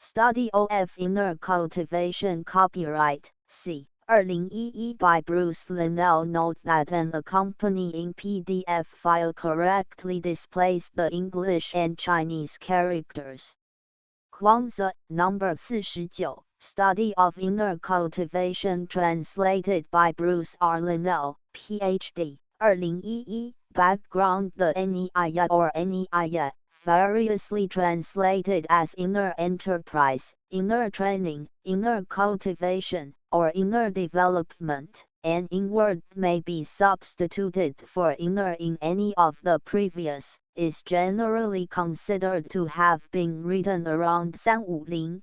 Study of Inner Cultivation Copyright, C. 2011 by Bruce Linnell. Note that an accompanying PDF file correctly displays the English and Chinese characters. Kwanzaa, number 49, Study of Inner Cultivation translated by Bruce R. Linnell, Ph.D., 2011, background. The NEIA or NEIA, variously translated as inner enterprise, inner training, inner cultivation, or inner development, and inward may be substituted for inner in any of the previous, is generally considered to have been written around 300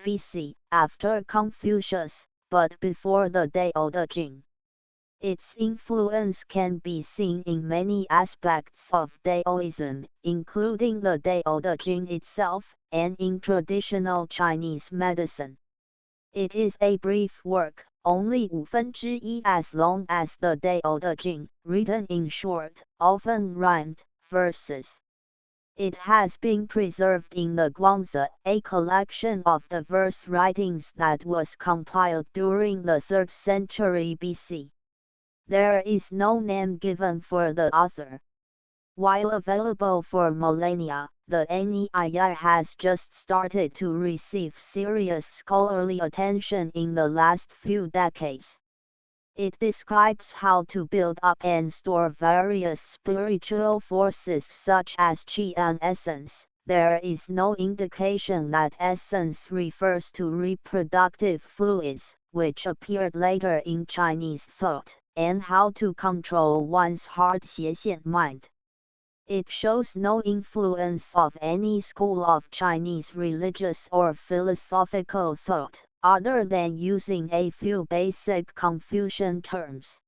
BC, after Confucius, but before the Tao Te Ching. Its influence can be seen in many aspects of Taoism, including the Tao Te Ching itself, and in traditional Chinese medicine. It is a brief work, only 1/5 as long as the Tao Te Ching, written in short, often rhymed, verses. It has been preserved in the Guangzi, a collection of the verse writings that was compiled during the 3rd century BC. There is no name given for the author. While available for millennia, the NEIA has just started to receive serious scholarly attention in the last few decades. It describes how to build up and store various spiritual forces such as qi and essence. There is no indication that essence refers to reproductive fluids, which appeared later in Chinese thought, and how to control one's heart 斜线 mind. It shows no influence of any school of Chinese religious or philosophical thought, other than using a few basic Confucian terms.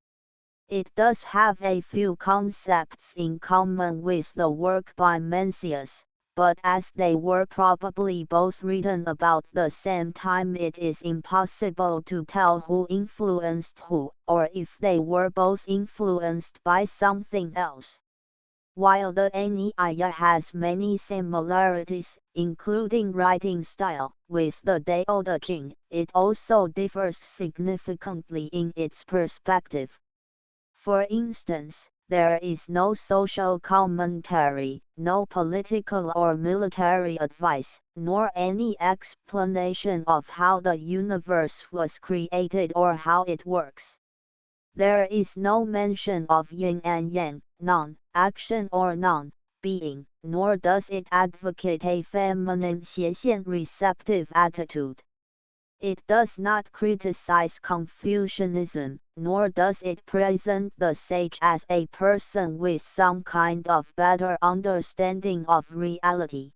It does have a few concepts in common with the work by Mencius, but as they were probably both written about the same time, it is impossible to tell who influenced who, or if they were both influenced by something else. While the NEIA has many similarities, including writing style, with the Tao Te Ching, it also differs significantly in its perspective. For instance, there is no social commentary, no political or military advice, nor any explanation of how the universe was created or how it works. There is no mention of yin and yang, non-action or non-being, nor does it advocate a feminine 斜线 receptive attitude. It does not criticize Confucianism, nor does it present the sage as a person with some kind of better understanding of reality.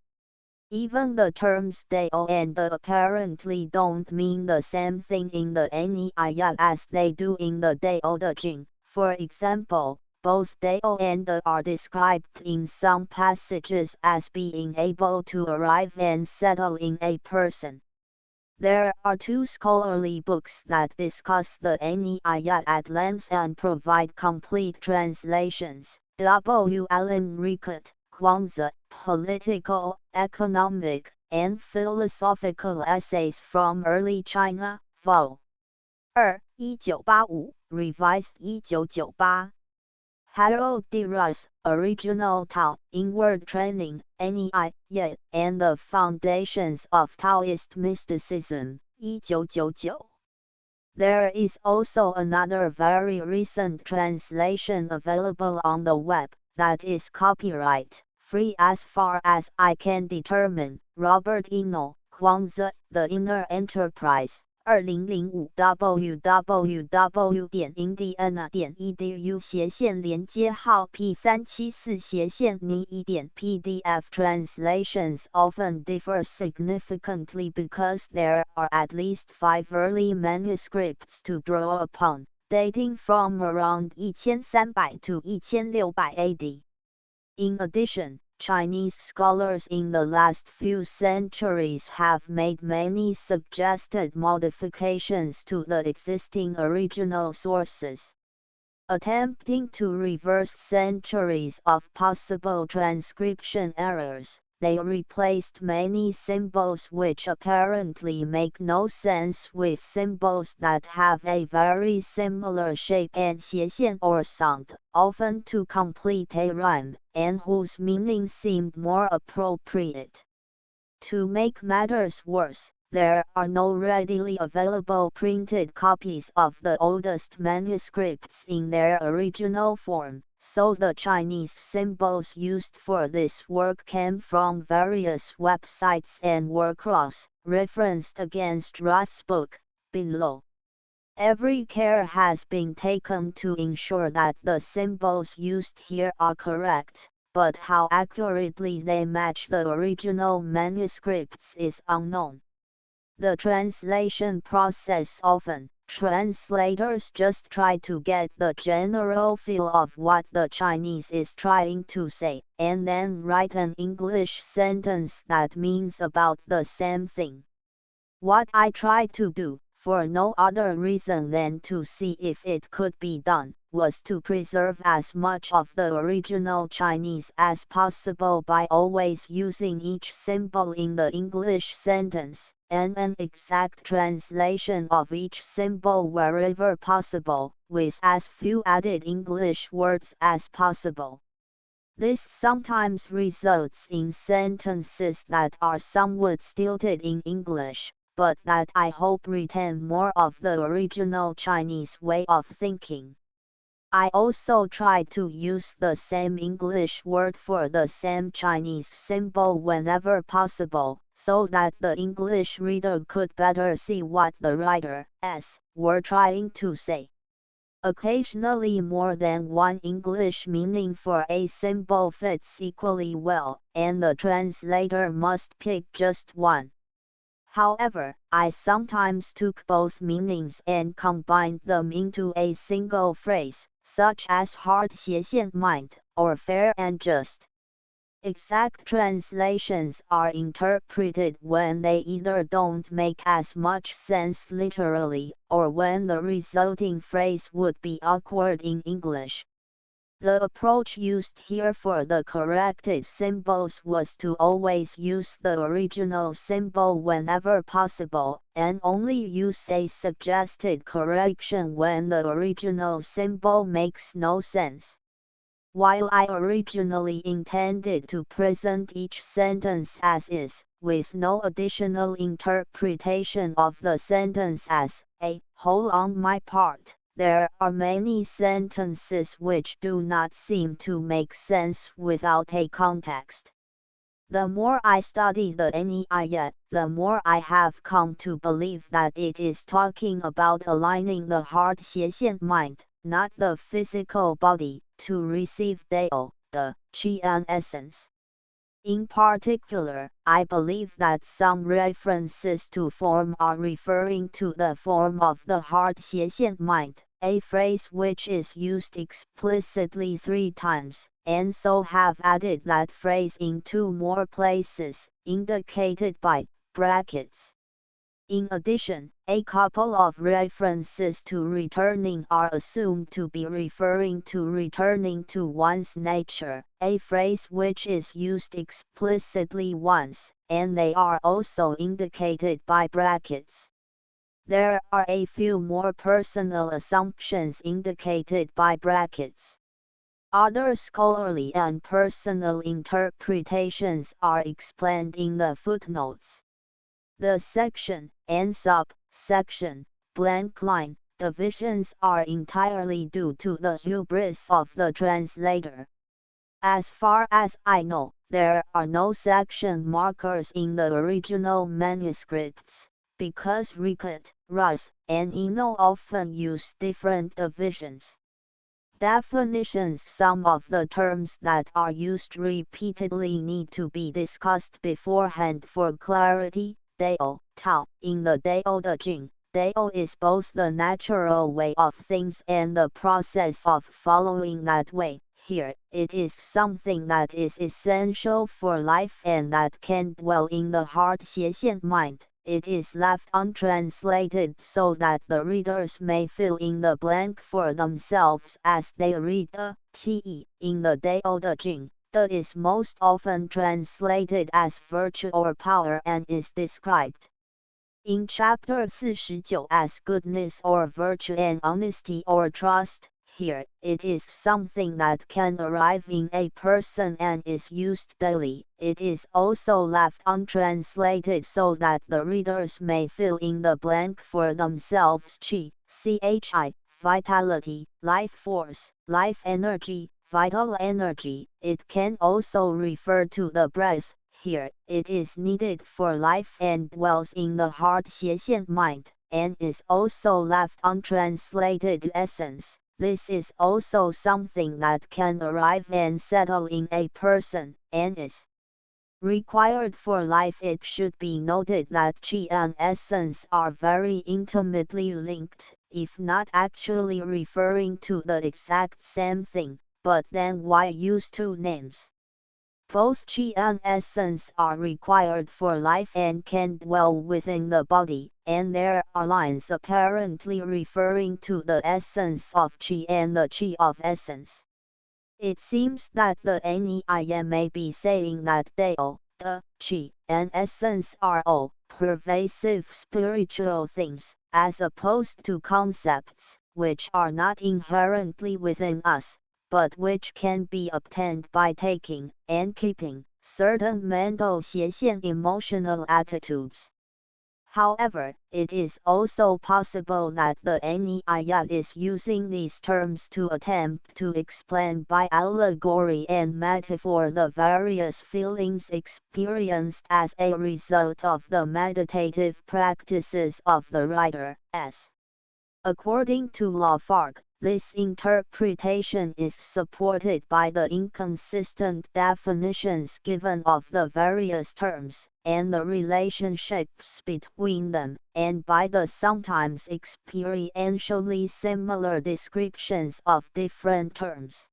Even the terms Tao and the apparently don't mean the same thing in the NEIA as they do in the Tao Te Ching. For example, both Tao and the are described in some passages as being able to arrive and settle in a person. There are 2 scholarly books that discuss the NEIA at length and provide complete translations. W. Allen Rickett, Kwanzaa, Political, Economic, and Philosophical Essays from Early China, Vol. 2, 1985, revised 1998. Harold D. Russ, Original Tao, Inward Training, NEIA, and the Foundations of Taoist Mysticism, 1999. There is also another very recent translation available on the web, that is copyright-free as far as I can determine. Robert Eno, Kwanzaa, The Inner Enterprise. 2005 www.indiana.edu/ 连接号 P374/ PDF translations often differ significantly because there are at least 5 early manuscripts to draw upon, dating from around 1300 to 1600 AD. In addition, Chinese scholars in the last few centuries have made many suggested modifications to the existing original sources. Attempting to reverse centuries of possible transcription errors, they replaced many symbols which apparently make no sense with symbols that have a very similar shape and 斜线 or sound, often to complete a rhyme, and whose meaning seemed more appropriate. To make matters worse, there are no readily available printed copies of the oldest manuscripts in their original form, so the Chinese symbols used for this work came from various websites and were cross-referenced against Roth's book, below. Every care has been taken to ensure that the symbols used here are correct, but how accurately they match the original manuscripts is unknown. The translation process often, translators just try to get the general feel of what the Chinese is trying to say, and then write an English sentence that means about the same thing. What I tried to do, for no other reason than to see if it could be done, was to preserve as much of the original Chinese as possible by always using each symbol in the English sentence, and an exact translation of each symbol wherever possible, with as few added English words as possible. This sometimes results in sentences that are somewhat stilted in English, but that I hope retain more of the original Chinese way of thinking. I also try to use the same English word for the same Chinese symbol whenever possible, so that the English reader could better see what the writers were trying to say. Occasionally more than one English meaning for a symbol fits equally well, and the translator must pick just one. However, I sometimes took both meanings and combined them into a single phrase, such as hard 斜线 mind, or fair and just. Exact translations are interpreted when they either don't make as much sense literally, or when the resulting phrase would be awkward in English. The approach used here for the corrected symbols was to always use the original symbol whenever possible, and only use a suggested correction when the original symbol makes no sense. While I originally intended to present each sentence as is, with no additional interpretation of the sentence as a whole on my part, there are many sentences which do not seem to make sense without a context. The more I study the NEI, the more I have come to believe that it is talking about aligning the hard 斜线 mind, not the physical body, to receive Dao, the Qi and essence. In particular, I believe that some references to form are referring to the form of the hard 斜线 mind, a phrase which is used explicitly 3 times, and so have added that phrase in 2 more places, indicated by brackets. In addition, a couple of references to returning are assumed to be referring to returning to one's nature, a phrase which is used explicitly once, and they are also indicated by brackets. There are a few more personal assumptions indicated by brackets. Other scholarly and personal interpretations are explained in the footnotes. The section and sub-section blank line divisions are entirely due to the hubris of the translator. As far as I know, there are no section markers in the original manuscripts, because Rickett, Russ, and Eno often use different divisions. Definitions. Some of the terms that are used repeatedly need to be discussed beforehand for clarity. Dao, Tao. In the Dao De Jing, Dao is both the natural way of things and the process of following that way. Here, it is something that is essential for life and that can dwell in the hard 斜线 mind. It is left untranslated so that the readers may fill in the blank for themselves as they read the Te in the Dao De Jing. The is most often translated as virtue or power and is described in chapter 49 as goodness or virtue and honesty or trust. Here, it is something that can arrive in a person and is used daily. It is also left untranslated so that the readers may fill in the blank for themselves. Chi, vitality, life force, life energy, vital energy. It can also refer to the breath. Here, it is needed for life and dwells in the heart 斜线 mind, and is also left untranslated essence. This is also something that can arrive and settle in a person, and is required for life. It should be noted that qi and essence are very intimately linked, if not actually referring to the exact same thing, but then why use two names? Both qi and essence are required for life and can dwell within the body, and there are lines apparently referring to the essence of qi and the qi of essence. It seems that the NEIM may be saying that Dao, the qi, and essence are all pervasive spiritual things, as opposed to concepts, which are not inherently within us, but which can be obtained by taking and keeping certain mental 斜线 emotional attitudes. However, it is also possible that the NEIA is using these terms to attempt to explain by allegory and metaphor the various feelings experienced as a result of the meditative practices of the writer. According to Lafargue, this interpretation is supported by the inconsistent definitions given of the various terms, and the relationships between them, and by the sometimes experientially similar descriptions of different terms.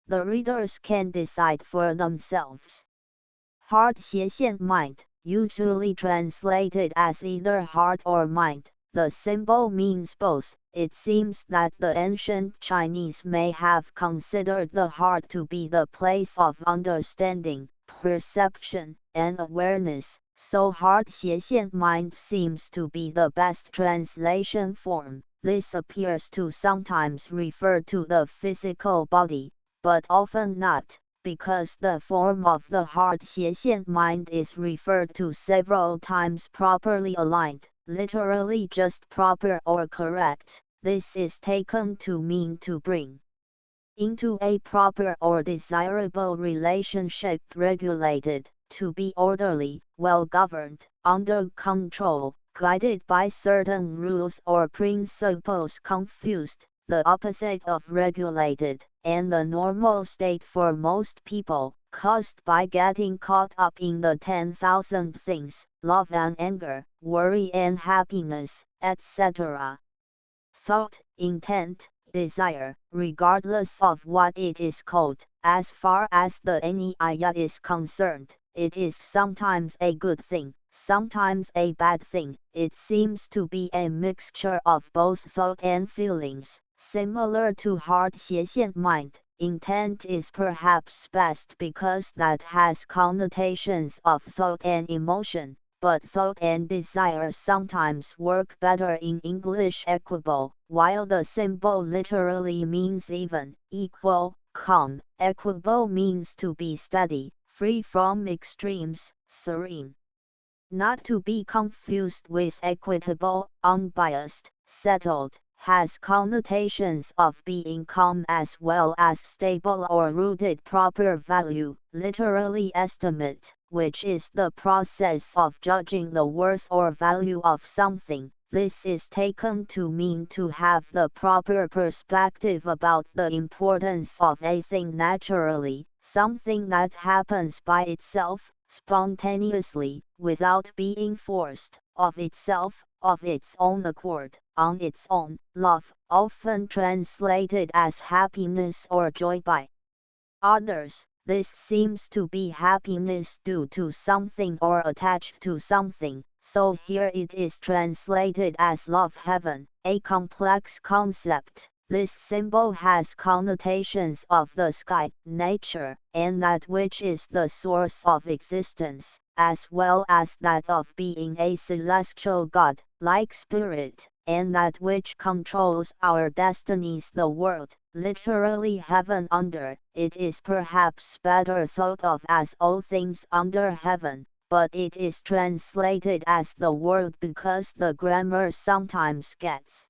The readers can decide for themselves. Heart 斜线 mind, usually translated as either heart or mind. The symbol means both. It seems that the ancient Chinese may have considered the heart to be the place of understanding, perception, and awareness, so heart 斜线 mind seems to be the best translation form. This appears to sometimes refer to the physical body, but often not, because the form of the heart 斜线 mind is referred to several times properly aligned, literally just proper or correct. This is taken to mean to bring into a proper or desirable relationship, regulated, to be orderly, well governed, under control, guided by certain rules or principles. Confused, the opposite of regulated, and the normal state for most people, caused by getting caught up in the 10,000 things, love and anger, worry and happiness, etc. Thought, intent, desire, regardless of what it is called, as far as the NEIA is concerned, it is sometimes a good thing, sometimes a bad thing. It seems to be a mixture of both thought and feelings, similar to heart 斜线 mind. Intent is perhaps best because that has connotations of thought and emotion, but thought and desire sometimes work better in English. Equable, while the symbol literally means even, equal, calm. Equable means to be steady, free from extremes, serene. Not to be confused with equitable, unbiased, settled, has connotations of being calm as well as stable or rooted. Proper value, literally estimate, which is the process of judging the worth or value of something. This is taken to mean to have the proper perspective about the importance of a thing naturally, something that happens by itself, spontaneously, without being forced, of itself, of its own accord, on its own. Love, often translated as happiness or joy by others. This seems to be happiness due to something or attached to something, so here it is translated as love. Heaven, a complex concept, This symbol has connotations of the sky, nature, and that which is the source of existence, as well as that of being a celestial god, like spirit, and that which controls our destinies, the world, literally heaven under. It is perhaps better thought of as all things under heaven, but it is translated as the world because the grammar sometimes gets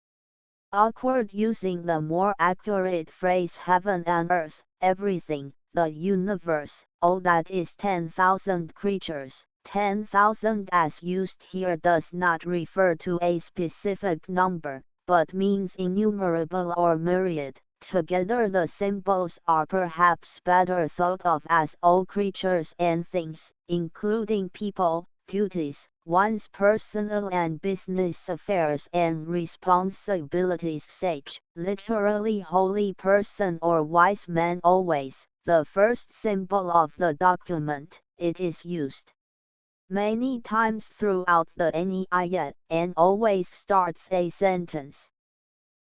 awkward using the more accurate phrase heaven and earth, everything, the universe, all that is 10,000 creatures. 10,000 as used here does not refer to a specific number, but means innumerable or myriad. Together the symbols are perhaps better thought of as all creatures and things, including people, duties, one's personal and business affairs and responsibilities. Sage, literally holy person or wise man, always the first symbol of the document. It is used many times throughout the Niyat and always starts a sentence.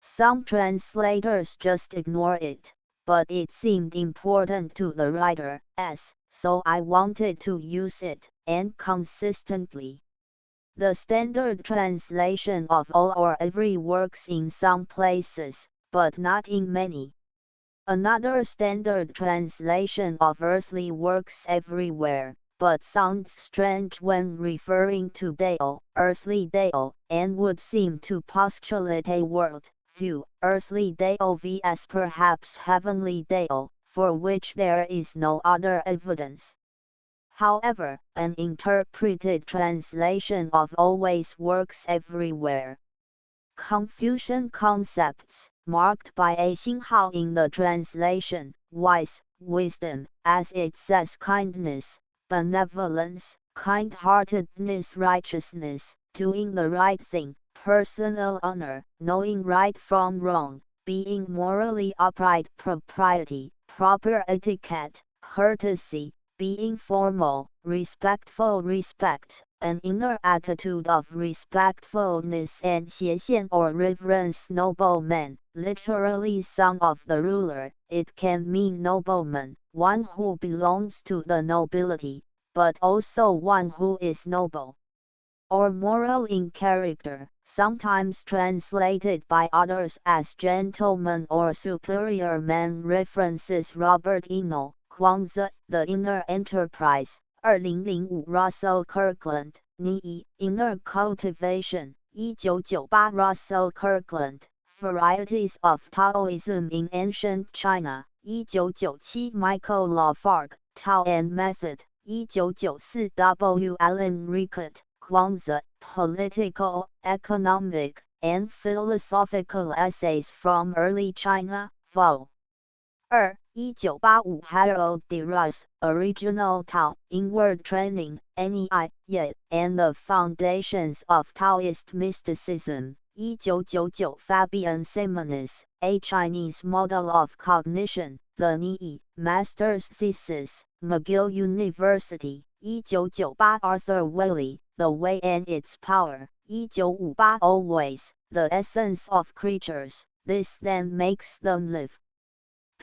Some translators just ignore it, but it seemed important to the writer, so I wanted to use it, and consistently. The standard translation of all or every works in some places, but not in many. Another standard translation of earthly works everywhere, but sounds strange when referring to Deo, earthly Deo, and would seem to postulate a world view, earthly Deo vs perhaps heavenly Deo, for which there is no other evidence. However, an interpreted translation of always works everywhere. Confucian concepts, marked by a 星号 in the translation, wise, wisdom, as it says kindness, benevolence, kind-heartedness, righteousness, doing the right thing, personal honor, knowing right from wrong, being morally upright, propriety, proper etiquette, courtesy, being formal, respectful, respect, an inner attitude of respectfulness and 斜线 or reverence, nobleman, literally son of the ruler. It can mean nobleman, one who belongs to the nobility, but also one who is noble or moral in character, sometimes translated by others as gentleman or superior man. References Robert Eno, Kwanzaa, The Inner Enterprise, 2005 Russell Kirkland, Ni, Inner Cultivation, 1998 Russell Kirkland, Varieties of Taoism in Ancient China, 1997 Michael Lafargue, Tao and Method, 1994 W. Allen Rickett, Kwanzaa, Political, Economic, and Philosophical Essays from Early China, Vol. 2, 1985 Harold D. Ross, Original Tao, Inward Training, Niyat, and the Foundations of Taoist Mysticism, 1999 Fabian Simonis, A Chinese Model of Cognition, The Ni, Master's Thesis, McGill University, 1998 Arthur Waley, The Way and Its Power, 1958 Always, The Essence of Creatures, This then makes them live.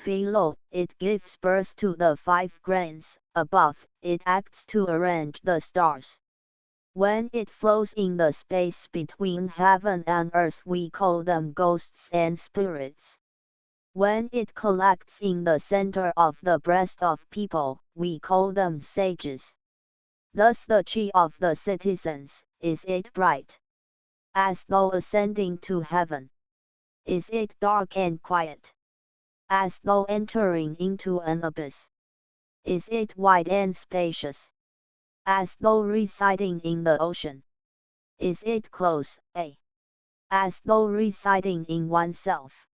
Below, it gives birth to the 5 grains, above, it acts to arrange the stars. When it flows in the space between heaven and earth we call them ghosts and spirits. When it collects in the center of the breast of people, we call them sages. Thus the chi of the citizens, is it bright? As though ascending to heaven. Is it dark and quiet? As though entering into an abyss. Is it wide and spacious? As though residing in the ocean. Is it close, as though residing in oneself?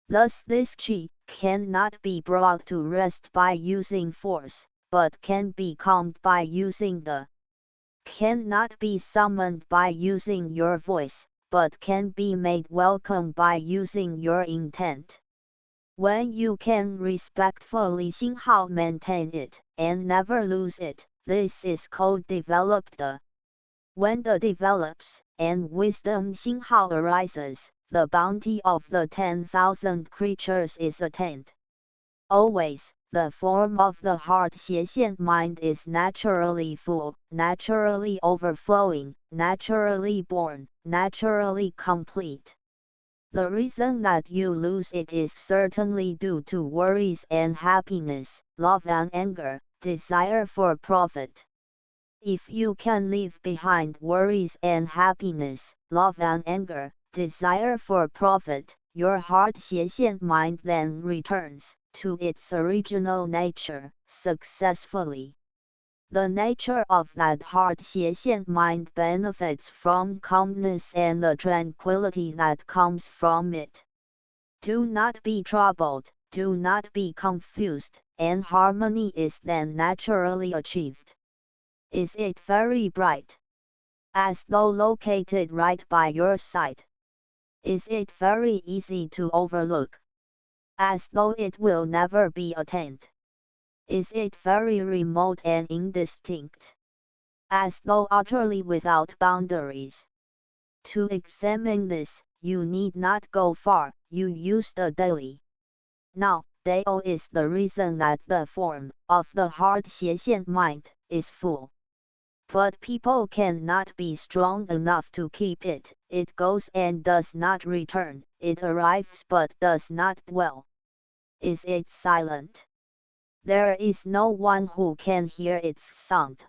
Thus this chi cannot be brought to rest by using force, but can be calmed by using the. Cannot be summoned by using your voice, but can be made welcome by using your intent. When you can respectfully 星号 maintain it, and never lose it, this is called developed. When the develops, and wisdom 星号 arises, the bounty of the 10,000 creatures is attained. Always, the form of the heart 斜线 mind is naturally full, naturally overflowing, naturally born, naturally complete. The reason that you lose it is certainly due to worries and happiness, love and anger, desire for profit. If you can leave behind worries and happiness, love and anger, desire for profit, your heart 斜线 mind then returns to its original nature successfully. The nature of that heart 斜线 mind benefits from calmness and the tranquility that comes from it. Do not be troubled, do not be confused, and harmony is then naturally achieved. Is it very bright? As though located right by your side. Is it very easy to overlook? As though it will never be attained. Is it very remote and indistinct? As though utterly without boundaries. To examine this, you need not go far, you use the daily. Now, Dao is the reason that the form of the heart 斜线 mind is full. But people cannot be strong enough to keep it, it goes and does not return, it arrives but does not dwell. Is it silent? There is no one who can hear its sound.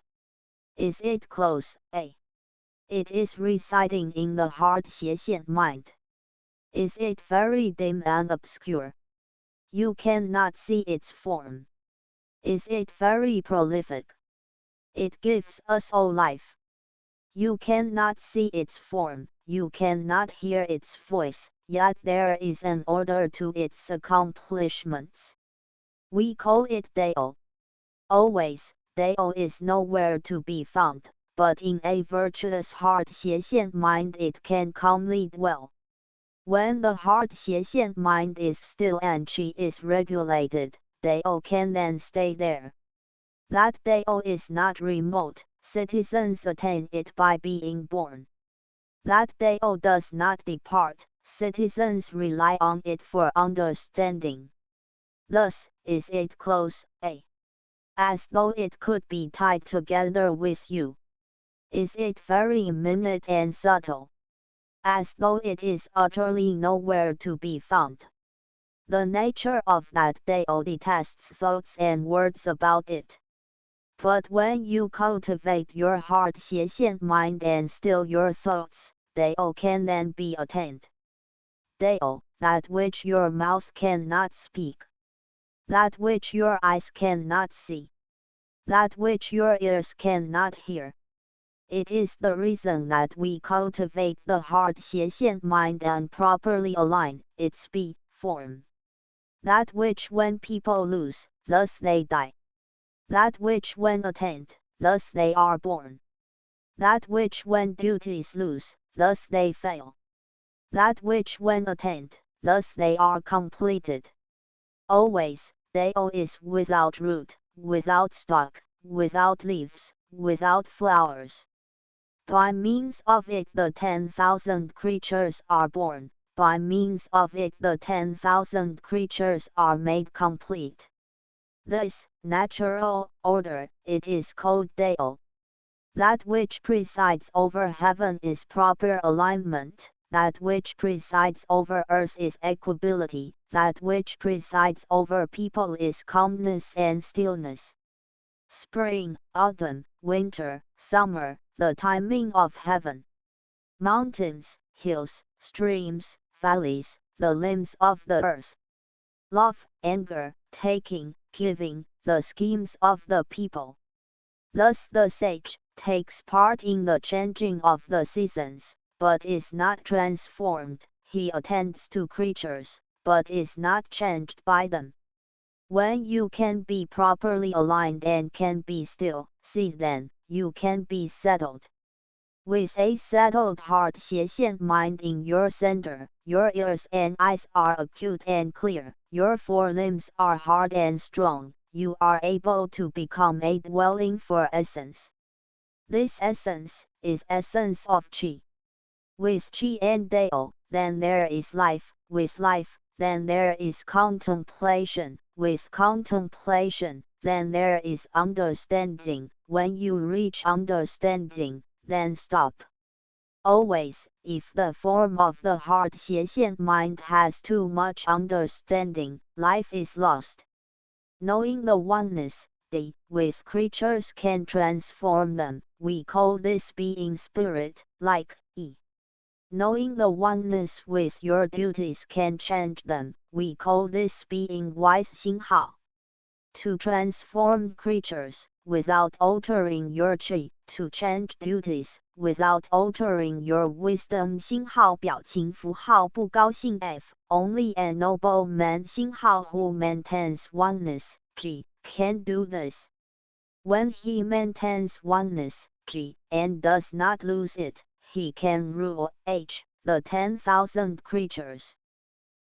Is it close? It is residing in the heart 斜线 mind. Is it very dim and obscure? You cannot see its form. Is it very prolific? It gives us all life. You cannot see its form, you cannot hear its voice, yet there is an order to its accomplishments. We call it Dao. Always, Dao is nowhere to be found, but in a virtuous heart 斜线 mind it can calmly dwell. When the heart 斜线 mind is still and qi is regulated, Dao can then stay there. That Dao is not remote, citizens attain it by being born. That Dao does not depart, citizens rely on it for understanding. Thus, is it close? As though it could be tied together with you. Is it very minute and subtle? As though it is utterly nowhere to be found. The nature of that Dao detests thoughts and words about it. But when you cultivate your heart 斜线 mind and still your thoughts, Dao can then be attained. Dao, that which your mouth cannot speak. That which your eyes cannot see. That which your ears cannot hear. It is the reason that we cultivate the heart 斜线 mind and properly align its form. That which when people lose, thus they die. That which when attained, thus they are born. That which when duties lose, thus they fail. That which when attained, thus they are completed. Always, Dao is without root, without stalk, without leaves, without flowers. By means of it the 10,000 creatures are born, by means of it the 10,000 creatures are made complete. This natural order, it is called Dao. That which presides over heaven is proper alignment, that which presides over earth is equability, that which presides over people is calmness and stillness. Spring, autumn, winter, summer, the timing of heaven. Mountains, hills, streams, valleys, the limbs of the earth. Love, anger, taking, giving, the schemes of the people. Thus the sage takes part in the changing of the seasons, but is not transformed, he attends to creatures, but is not changed by them. When you can be properly aligned and can be still, see then, you can be settled. With a settled heart 斜线 mind in your center, your ears and eyes are acute and clear, your forelimbs are hard and strong, you are able to become a dwelling for essence. This essence is essence of qi. With qi and Dao, then there is life, with life, then there is contemplation, with contemplation, then there is understanding, when you reach understanding, then stop. Always, if the form of the heart 斜线 mind has too much understanding, life is lost. Knowing the oneness, with creatures can transform them, we call this being spirit, like, e. Knowing the oneness with your duties can change them, we call this being wise 星号. To transform creatures, without altering your chi, to change duties, without altering your wisdom 星号表情符号不高兴 F. Only a noble man 星号 who maintains oneness, G, can do this. When he maintains oneness, G, and does not lose it, he can rule, H, the 10,000 creatures.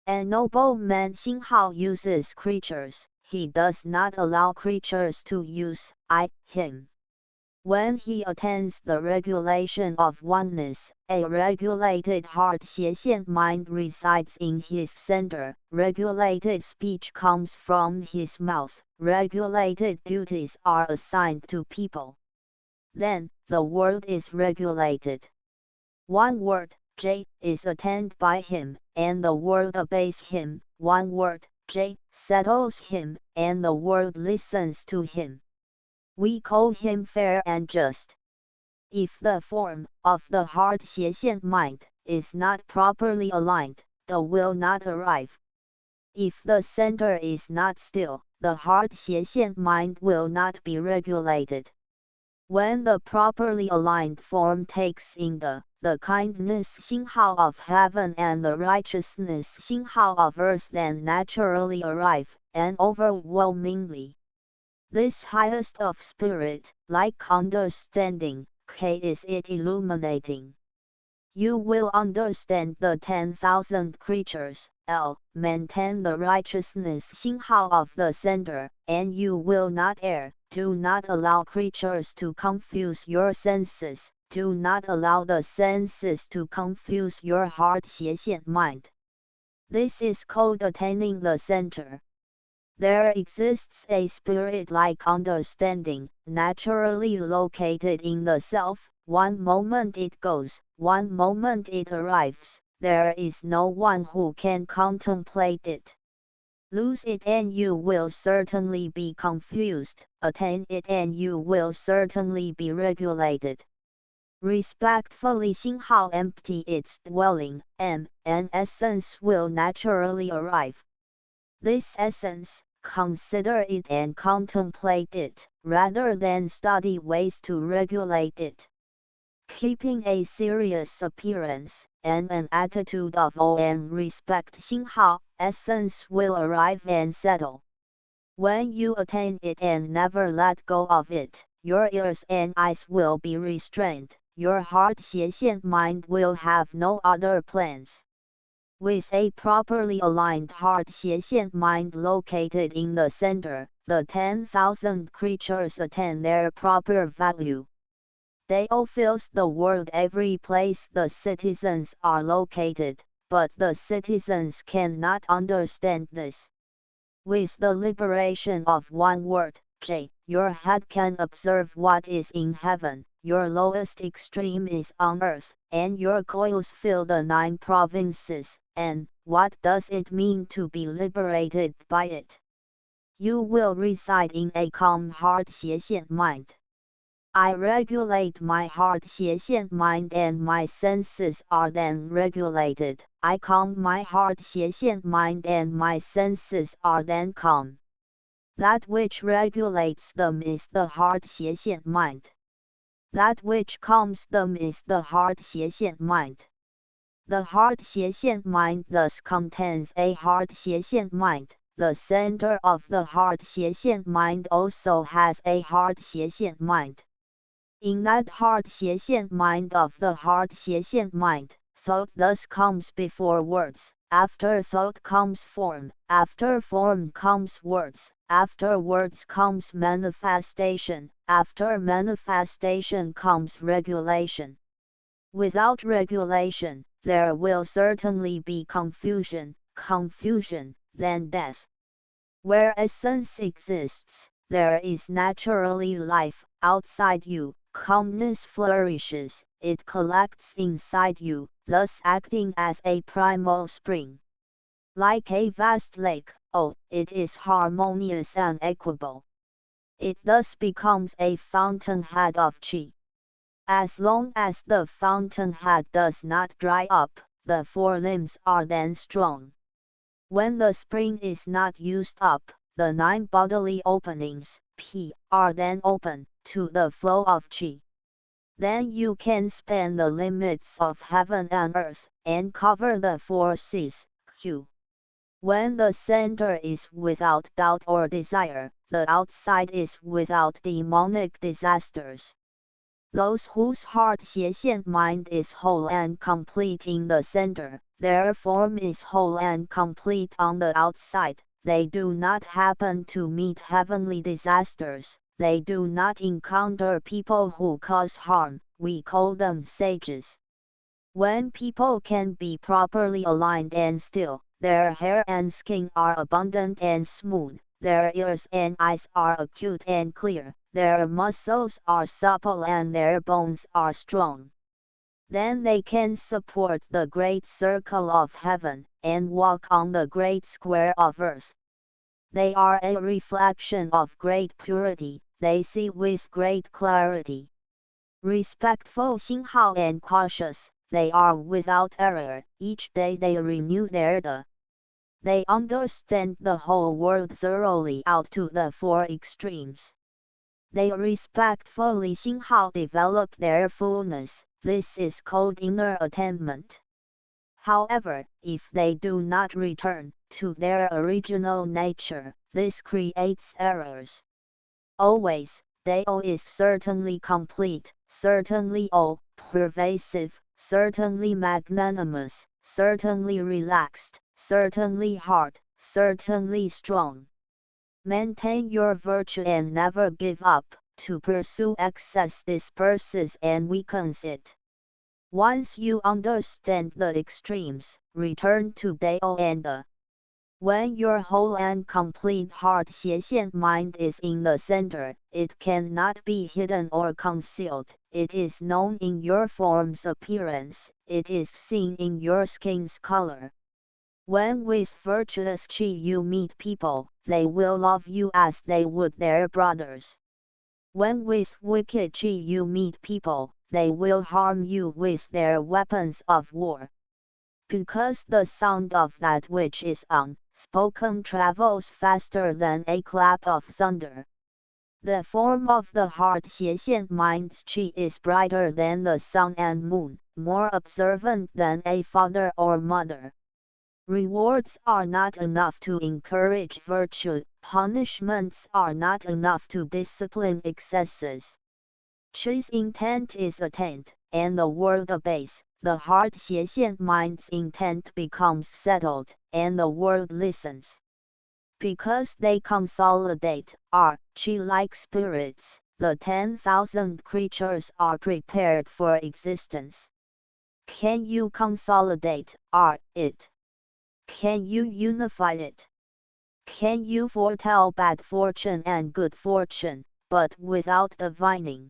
A noble man 星号 uses creatures, he does not allow creatures to use, him. When he attains the regulation of oneness, a regulated heart 斜线 mind resides in his center, regulated speech comes from his mouth, regulated duties are assigned to people. Then, the world is regulated. One word, J, is attained by him, and the world obeys him. One word, J, settles him, and the world listens to him. We call him fair and just. If the form of the heart 斜线 mind is not properly aligned, the will not arrive. If the center is not still, the heart 斜线 mind will not be regulated. When the properly aligned form takes in the kindness 星号 of heaven and the righteousness 星号 of earth, then naturally arrive, and overwhelmingly. This highest of spirit, like understanding, K is it illuminating. You will understand the 10,000 creatures, L, maintain the righteousness 星号 of the center, and you will not err. Do not allow creatures to confuse your senses, do not allow the senses to confuse your heart 斜线 mind. This is called attaining the center. There exists a spirit-like understanding, naturally located in the self. One moment it goes, one moment it arrives, there is no one who can contemplate it. Lose it and you will certainly be confused, attain it and you will certainly be regulated. Respectfully 星号 empty its dwelling, M, an essence will naturally arrive. This essence, consider it and contemplate it, rather than study ways to regulate it. Keeping a serious appearance, and an attitude of awe and respect 星号, essence will arrive and settle. When you attain it and never let go of it, your ears and eyes will be restrained, your heart 斜线 mind will have no other plans. With a properly aligned heart 斜线 mind located in the center, the 10,000 creatures attain their proper value. They all fills the world every place the citizens are located, but the citizens cannot understand this. With the liberation of one word, J, your head can observe what is in heaven, your lowest extreme is on earth, and your coils fill the 9 provinces, and what does it mean to be liberated by it? You will reside in a calm heart 斜线 mind. I regulate my heart 斜线 mind and my senses are then regulated. I calm my heart 斜线 mind and my senses are then calm. That which regulates them is the heart 斜线 mind. That which calms them is the heart 斜线 mind. The heart 斜线 mind thus contains a heart 斜线 mind. The center of the heart 斜线 mind also has a heart 斜线 mind. In that heart 斜线 mind of the heart 斜线 mind, thought thus comes before words, after thought comes form, after form comes words, after words comes manifestation, after manifestation comes regulation. Without regulation, there will certainly be confusion, then death. Where essence exists, there is naturally life. Outside you, calmness flourishes, it collects inside you, thus acting as a primal spring. Like a vast lake, it is harmonious and equable. It thus becomes a fountainhead of qi. As long as the fountainhead does not dry up, the four limbs are then strong. When the spring is not used up, the 9 bodily openings, P, are then open to the flow of qi. Then you can span the limits of heaven and earth, and cover the 4 seas, Q. When the center is without doubt or desire, the outside is without demonic disasters. Those whose heart 斜线 mind is whole and complete in the center, their form is whole and complete on the outside, they do not happen to meet heavenly disasters, they do not encounter people who cause harm, we call them sages. When people can be properly aligned and still, their hair and skin are abundant and smooth, their ears and eyes are acute and clear, their muscles are supple and their bones are strong. Then they can support the great circle of heaven, and walk on the great square of earth. They are a reflection of great purity, they see with great clarity. Respectful 星号 and cautious, they are without error, each day they renew their de. They understand the whole world thoroughly out to the 4 extremes. They respectfully 星号 develop their fullness, this is called inner attainment. However, if they do not return to their original nature, this creates errors. Always, Dao is certainly complete, certainly all-pervasive, certainly magnanimous, certainly relaxed, certainly hard, certainly strong. Maintain your virtue and never give up. To pursue excess disperses and weakens it. Once you understand the extremes, return to Dao and the. When your whole and complete heart 斜线 mind is in the center, it cannot be hidden or concealed, it is known in your form's appearance, it is seen in your skin's color. When with virtuous qi you meet people, they will love you as they would their brothers. When with wicked qi you meet people, they will harm you with their weapons of war. Because the sound of that which is unspoken travels faster than a clap of thunder. The form of the heart 斜线 mind's qi is brighter than the sun and moon, more observant than a father or mother. Rewards are not enough to encourage virtue, punishments are not enough to discipline excesses. Qi's intent is attained, and the world obeys, the heart 斜线 mind's intent becomes settled, and the world listens. Because they consolidate, are qi-like spirits, the 10,000 creatures are prepared for existence. Can you consolidate, it? Can you unify it? Can you foretell bad fortune and good fortune, but without divining?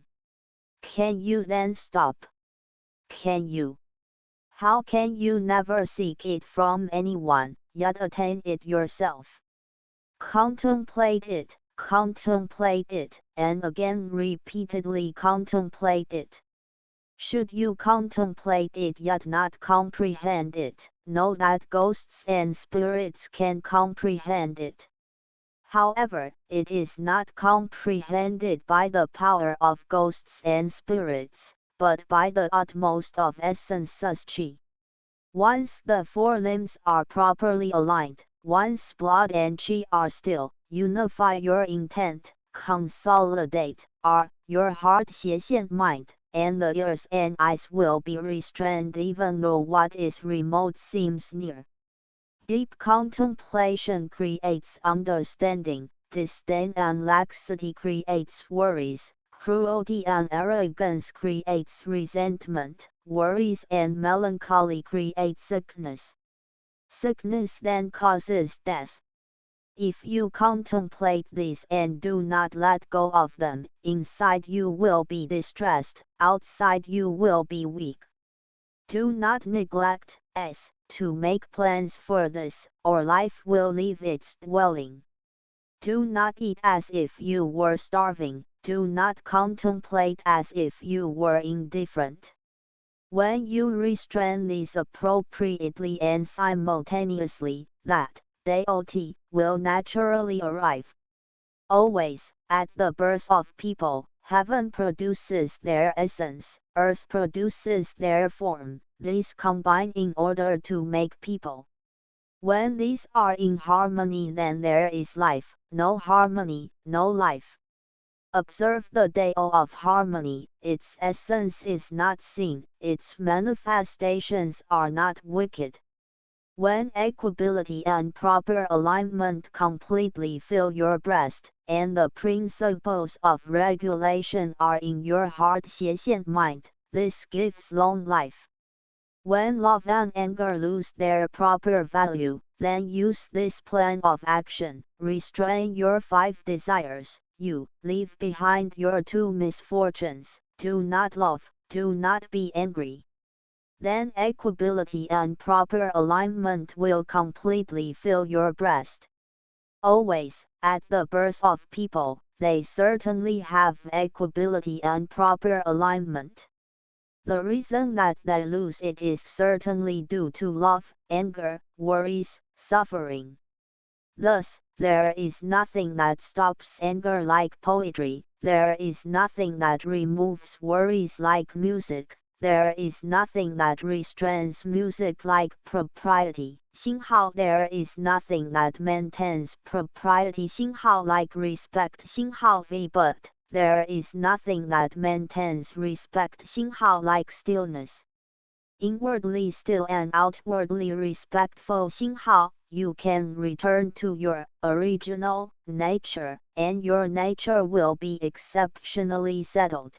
Can you then stop? Can you? How can you never seek it from anyone, yet attain it yourself? Contemplate it, and again repeatedly contemplate it. Should you contemplate it yet not comprehend it, know that ghosts and spirits can comprehend it. However, it is not comprehended by the power of ghosts and spirits, but by the utmost of essence's qi. Once the 4 limbs are properly aligned, once blood and qi are still, unify your intent, consolidate, your heart 斜线 mind, and the ears and eyes will be restrained even though what is remote seems near. Deep contemplation creates understanding, disdain and laxity creates worries, cruelty and arrogance creates resentment, worries and melancholy create sickness. Sickness then causes death. If you contemplate these and do not let go of them, inside you will be distressed, outside you will be weak. Do not neglect to make plans for this, or life will leave its dwelling. Do not eat as if you were starving, do not contemplate as if you were indifferent. When you restrain these appropriately and simultaneously, that deity will naturally arrive. Always, at the birth of people, heaven produces their essence, earth produces their form, these combine in order to make people. When these are in harmony, then there is life. No harmony, no life. Observe the Tao of harmony, its essence is not seen, its manifestations are not wicked. When equability and proper alignment completely fill your breast, and the principles of regulation are in your heart 斜线 mind, this gives long life. When love and anger lose their proper value, then use this plan of action, restrain your 5 desires, you leave behind your 2 misfortunes, do not love, do not be angry. Then equability and proper alignment will completely fill your breast. Always, at the birth of people, they certainly have equability and proper alignment. The reason that they lose it is certainly due to love, anger, worries, suffering. Thus, there is nothing that stops anger like poetry, there is nothing that removes worries like music, there is nothing that restrains music like propriety. 星号 there is nothing that maintains propriety 星号 like respect 星号 v but there is nothing that maintains respect 星号 like stillness. Inwardly still and outwardly respectful 星号 you can return to your original nature, and your nature will be exceptionally settled.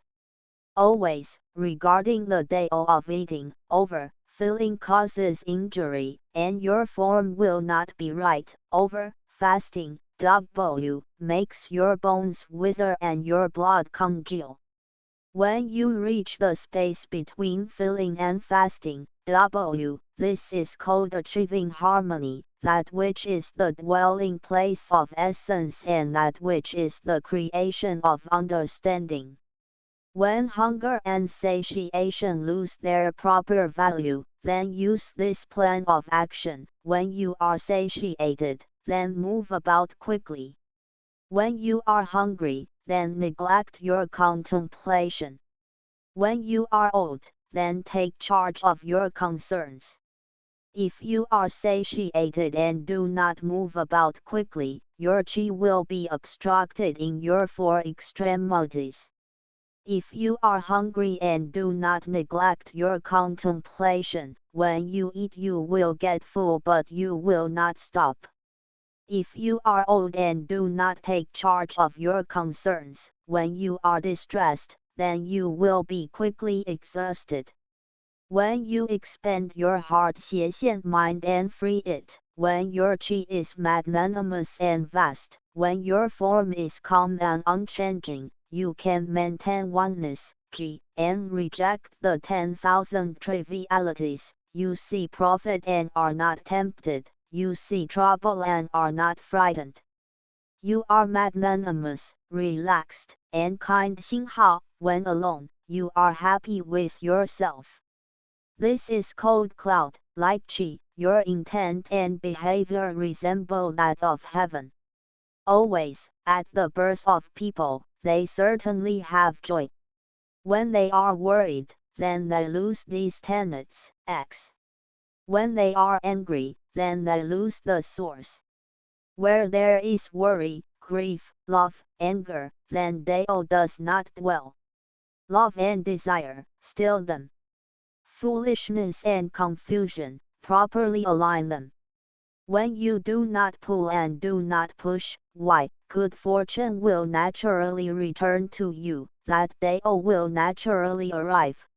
Always, regarding the Tao of eating, overfilling causes injury, and your form will not be right. Fasting, W, makes your bones wither and your blood congeal. When you reach the space between filling and fasting, W, this is called achieving harmony, that which is the dwelling place of essence and that which is the creation of understanding. When hunger and satiation lose their proper value, then use this plan of action. When you are satiated, then move about quickly. When you are hungry, then neglect your contemplation. When you are old, then take charge of your concerns. If you are satiated and do not move about quickly, your qi will be obstructed in your 4 extremities. If you are hungry and do not neglect your contemplation, when you eat you will get full but you will not stop. If you are old and do not take charge of your concerns, when you are distressed, then you will be quickly exhausted. When you expand your heart 斜线 mind and free it, when your qi is magnanimous and vast, when your form is calm and unchanging, you can maintain oneness, G, and reject the 10,000 trivialities. You see profit and are not tempted, you see trouble and are not frightened. You are magnanimous, relaxed, and kind 星号 when alone, you are happy with yourself. This is called cloud, like Qi, your intent and behavior resemble that of heaven. Always, at the birth of people, they certainly have joy. When they are worried, then they lose these tenets, X. When they are angry, then they lose the source. Where there is worry, grief, love, anger, then Tao does not dwell. Love and desire, still them. Foolishness and confusion, properly align them. When you do not pull and do not push, why, good fortune will naturally return to you, that Tao will naturally arrive.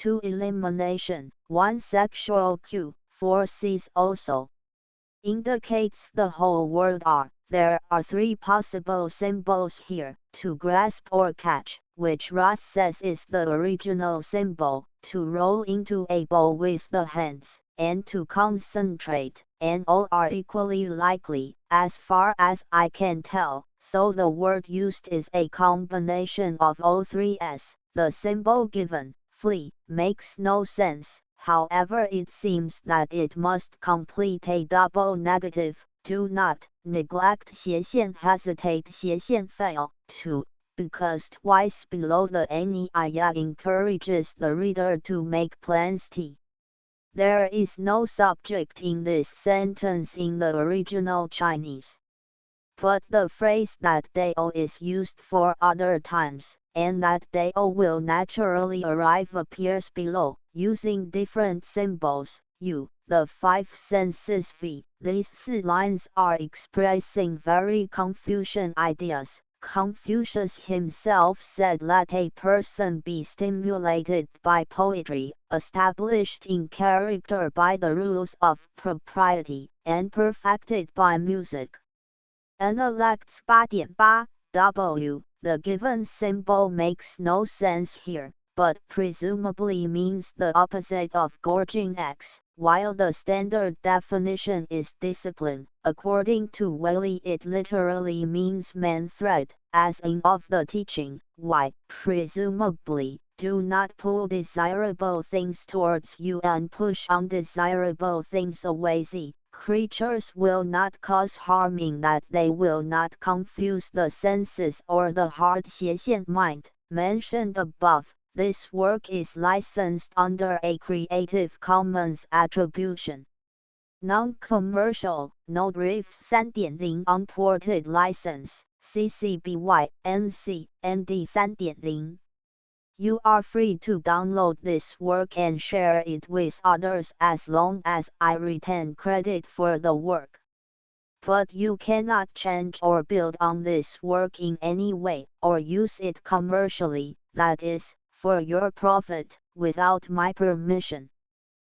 2 elimination, 1 sexual cue, 4 Cs also indicates the whole word are. There are 3 possible symbols here, to grasp or catch, which Roth says is the original symbol, to roll into a ball with the hands, and to concentrate, and all are equally likely, as far as I can tell, so the word used is a combination of all 3's. The symbol given, flee, makes no sense. However, it seems that it must complete a double negative, do not, neglect 斜线 hesitate 斜线 fail, to, because twice below the any aya encourages the reader to make plans t. There is no subject in this sentence in the original Chinese. But the phrase that deo is used for other times, and that deo will naturally arrive appears below, using different symbols. The 5 senses v. These 4 lines are expressing very Confucian ideas. Confucius himself said, let a person be stimulated by poetry, established in character by the rules of propriety, and perfected by music. Analects 8.8 W. The given symbol makes no sense here, but presumably means the opposite of gorging X, while the standard definition is discipline. According to Whaley, it literally means main thread, as in of the teaching. Y. Presumably, do not pull desirable things towards you and push undesirable things away. Z. Creatures will not cause harm in that they will not confuse the senses or the heart 斜线 mind, mentioned above. This work is licensed under a Creative Commons Attribution. Non-commercial, no-derivative 3.0 unported license, CC BY NC ND 3.0. You are free to download this work and share it with others as long as I retain credit for the work. But you cannot change or build on this work in any way, or use it commercially, that is, for your profit, without my permission.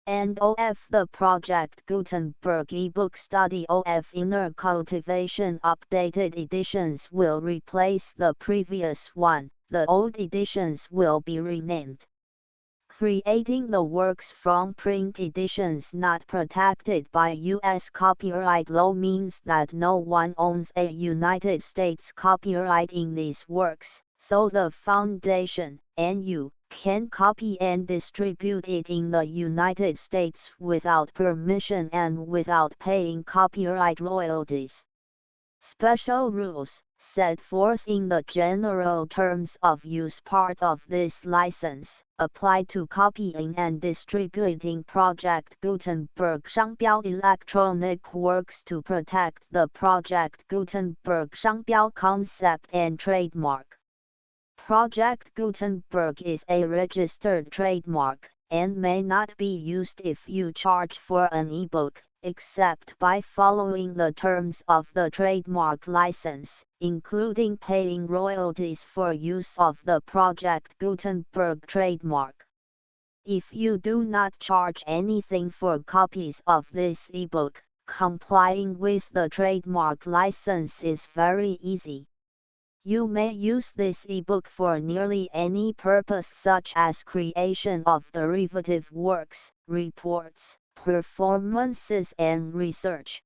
And OF the Project Gutenberg ebook study OF Inner Cultivation updated editions will replace the previous one. The old editions will be renamed. Creating the works from print editions not protected by U.S. copyright law means that no one owns a United States copyright in these works, so the Foundation, NU, can copy and distribute it in the United States without permission and without paying copyright royalties. Special rules, set forth in the general terms of use part of this license, apply to copying and distributing Project Gutenberg 商标 electronic works to protect the Project Gutenberg 商标 concept and trademark. Project Gutenberg is a registered trademark, and may not be used if you charge for an ebook, except by following the terms of the trademark license, including paying royalties for use of the Project Gutenberg trademark. If you do not charge anything for copies of this ebook, complying with the trademark license is very easy. You may use this ebook for nearly any purpose, such as creation of derivative works, reports, performances and research.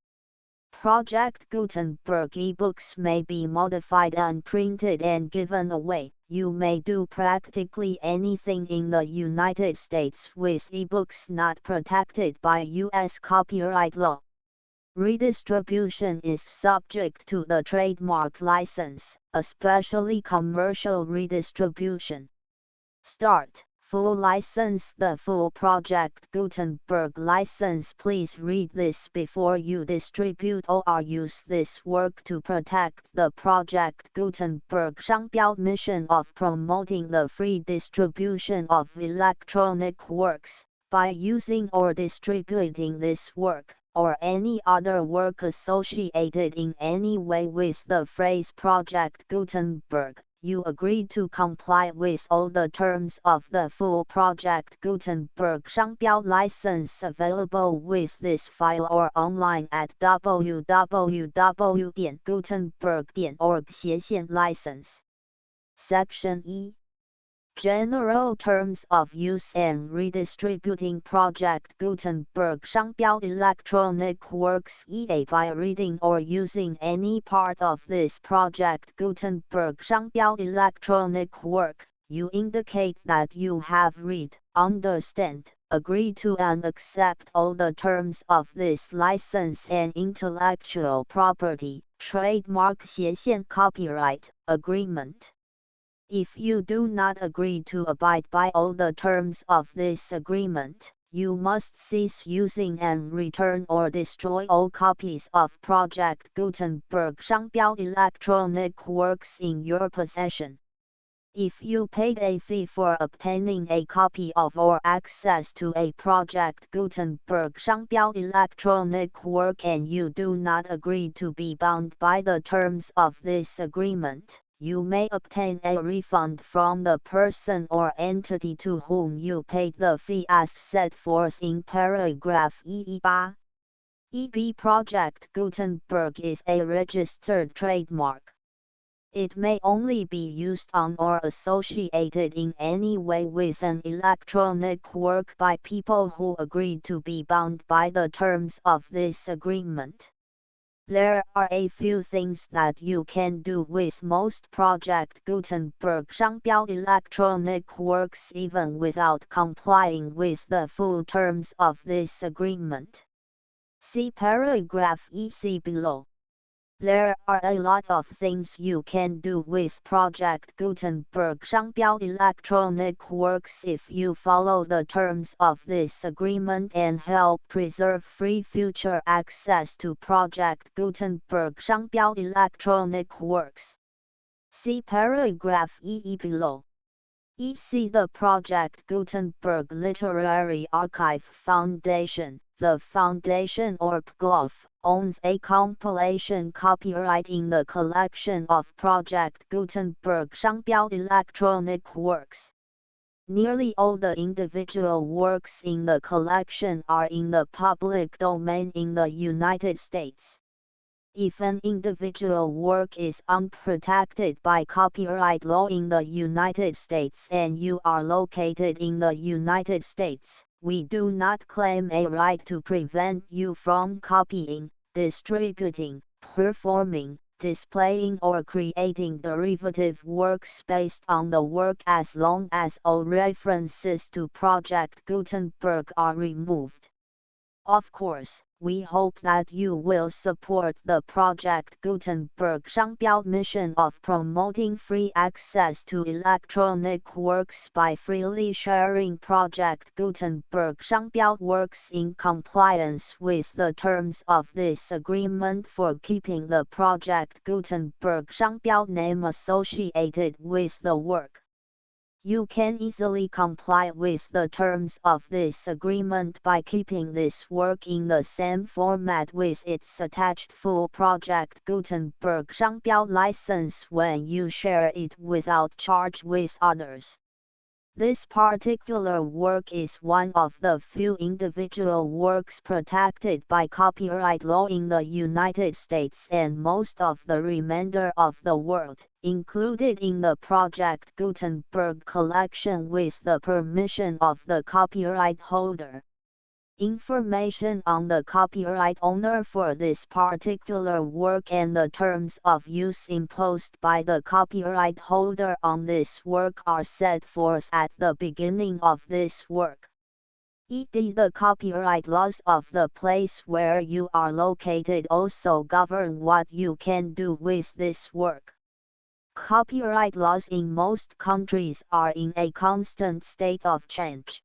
Project Gutenberg ebooks may be modified and printed and given away. You may do practically anything in the United States with ebooks not protected by U.S. copyright law. Redistribution is subject to the trademark license, especially commercial redistribution. Start. Full license. The full Project Gutenberg license. Please read this before you distribute or use this work to protect the Project Gutenberg 商标 mission of promoting the free distribution of electronic works. By using or distributing this work, or any other work associated in any way with the phrase Project Gutenberg, you agree to comply with all the terms of the full Project Gutenberg 商标 license available with this file or online at www.gutenberg.org/license. Section E. General terms of use and redistributing Project Gutenberg 商标 electronic works EA by reading or using any part of this Project Gutenberg 商标 electronic work, you indicate that you have read, understand, agree to and accept all the terms of this license and intellectual property, trademark copyright, agreement. If you do not agree to abide by all the terms of this agreement, you must cease using and return or destroy all copies of Project Gutenberg 商标 electronic works in your possession. If you paid a fee for obtaining a copy of or access to a Project Gutenberg 商标 electronic work and you do not agree to be bound by the terms of this agreement, you may obtain a refund from the person or entity to whom you paid the fee as set forth in paragraph EE8. EB Project Gutenberg is a registered trademark. It may only be used on or associated in any way with an electronic work by people who agree to be bound by the terms of this agreement. There are a few things that you can do with most Project Gutenberg 商标 electronic works even without complying with the full terms of this agreement. See paragraph EC below. There are a lot of things you can do with Project Gutenberg 商标 electronic works if you follow the terms of this agreement and help preserve free future access to Project Gutenberg 商标 electronic works. See paragraph EE below. EC The Project Gutenberg Literary Archive Foundation, the foundation or PGLOF, owns a compilation copyright in the collection of Project Gutenberg 商标 electronic works. Nearly all the individual works in the collection are in the public domain in the United States. If an individual work is unprotected by copyright law in the United States and you are located in the United States, we do not claim a right to prevent you from copying, distributing, performing, displaying or creating derivative works based on the work as long as all references to Project Gutenberg are removed. Of course, we hope that you will support the Project Gutenberg 商标 mission of promoting free access to electronic works by freely sharing Project Gutenberg 商标 works in compliance with the terms of this agreement for keeping the Project Gutenberg 商标 name associated with the work. You can easily comply with the terms of this agreement by keeping this work in the same format with its attached full Project Gutenberg 商标 license when you share it without charge with others. This particular work is one of the few individual works protected by copyright law in the United States and most of the remainder of the world, included in the Project Gutenberg collection with the permission of the copyright holder. Information on the copyright owner for this particular work and the terms of use imposed by the copyright holder on this work are set forth at the beginning of this work. E.d. The copyright laws of the place where you are located also govern what you can do with this work. Copyright laws in most countries are in a constant state of change.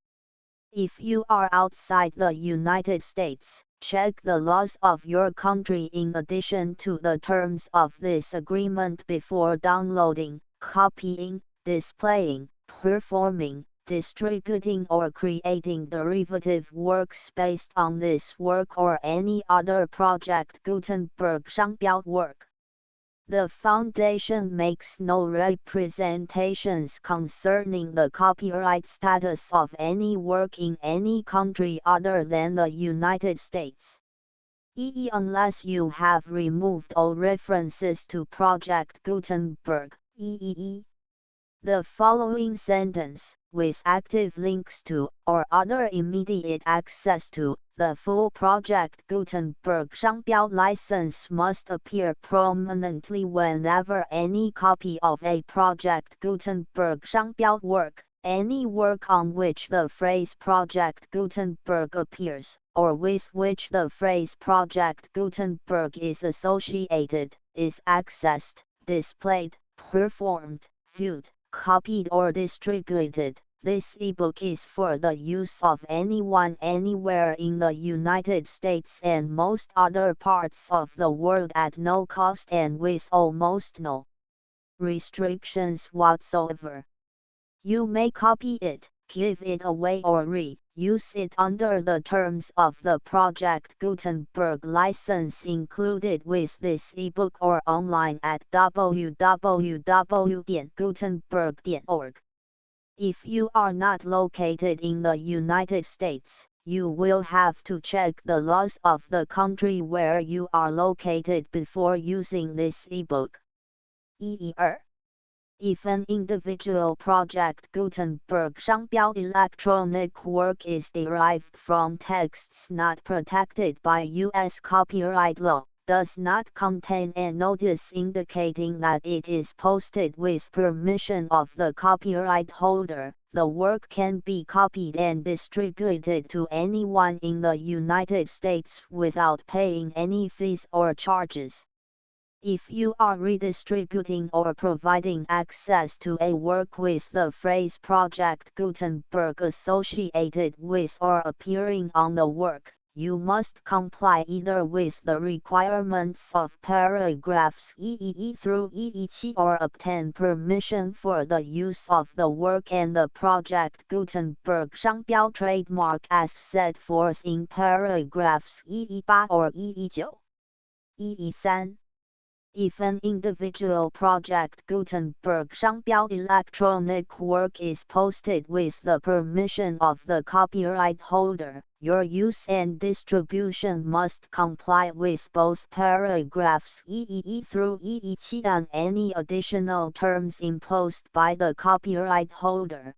If you are outside the United States, check the laws of your country in addition to the terms of this agreement before downloading, copying, displaying, performing, distributing or creating derivative works based on this work or any other Project Gutenberg 商标 work. The Foundation makes no representations concerning the copyright status of any work in any country other than the United States, unless you have removed all references to Project Gutenberg, The following sentence, with active links to, or other immediate access to, the full Project Gutenberg 商标 license must appear prominently whenever any copy of a Project Gutenberg 商标 work, any work on which the phrase Project Gutenberg appears, or with which the phrase Project Gutenberg is associated, is accessed, displayed, performed, viewed, copied or distributed. This ebook is for the use of anyone anywhere in the United States and most other parts of the world at no cost and with almost no restrictions whatsoever. You may copy it, give it away or use it under the terms of the Project Gutenberg license included with this ebook or online at www.gutenberg.org. If you are not located in the United States, you will have to check the laws of the country where you are located before using this ebook. If an individual Project Gutenberg 商标 electronic work is derived from texts not protected by U.S. copyright law, does not contain a notice indicating that it is posted with permission of the copyright holder, the work can be copied and distributed to anyone in the United States without paying any fees or charges. If you are redistributing or providing access to a work with the phrase Project Gutenberg associated with or appearing on the work, you must comply either with the requirements of paragraphs EE through EE7 or obtain permission for the use of the work and the Project Gutenberg 商标 trademark as set forth in paragraphs EE8 or EE9. EE3. If an individual Project Gutenberg 商标 electronic work is posted with the permission of the copyright holder, your use and distribution must comply with both paragraphs EE through EE7 and any additional terms imposed by the copyright holder.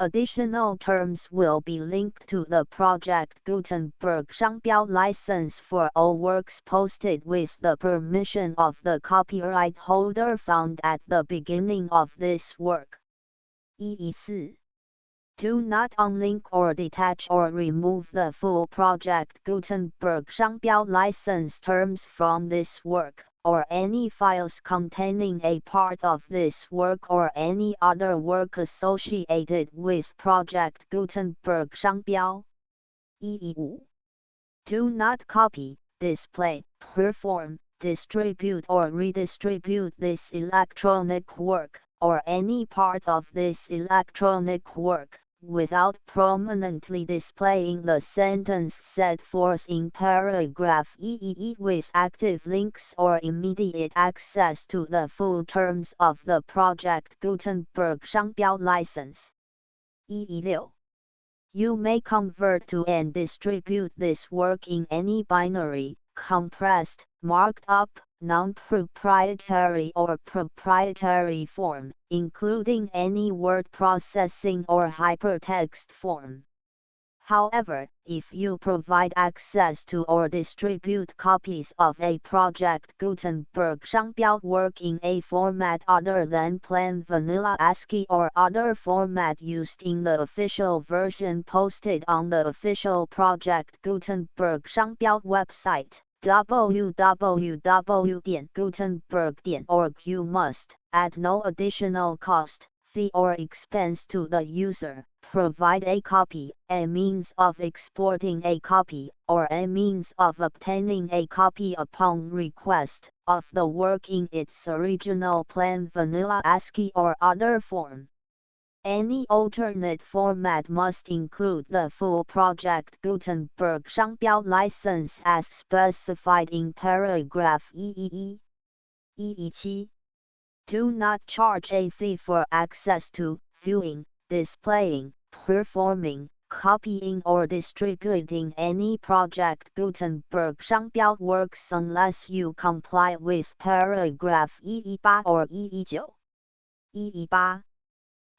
Additional terms will be linked to the Project Gutenberg 商标 license for all works posted with the permission of the copyright holder found at the beginning of this work. EE4. Do not unlink or detach or remove the full Project Gutenberg 商标 license terms from this work, or any files containing a part of this work or any other work associated with Project Gutenberg 商标. EE5. Do not copy, display, perform, distribute or redistribute this electronic work, or any part of this electronic work, without prominently displaying the sentence set forth in paragraph EE with active links or immediate access to the full terms of the Project Gutenberg 商标 license. EE6. You may convert to and distribute this work in any binary, compressed, marked up, non-proprietary or proprietary form, including any word processing or hypertext form. However, if you provide access to or distribute copies of a Project Gutenberg 商标 work in a format other than plain vanilla ASCII or other format used in the official version posted on the official Project Gutenberg 商标 website, www.gutenberg.org, you must, at no additional cost, fee or expense to the user, provide a copy, a means of exporting a copy, or a means of obtaining a copy upon request, of the work in its original plain vanilla ASCII or other form. Any alternate format must include the full Project Gutenberg 商标 license as specified in paragraph EE. 117. Do not charge a fee for access to, viewing, displaying, performing, copying or distributing any Project Gutenberg 商标 works unless you comply with paragraph 118 or 119. 118.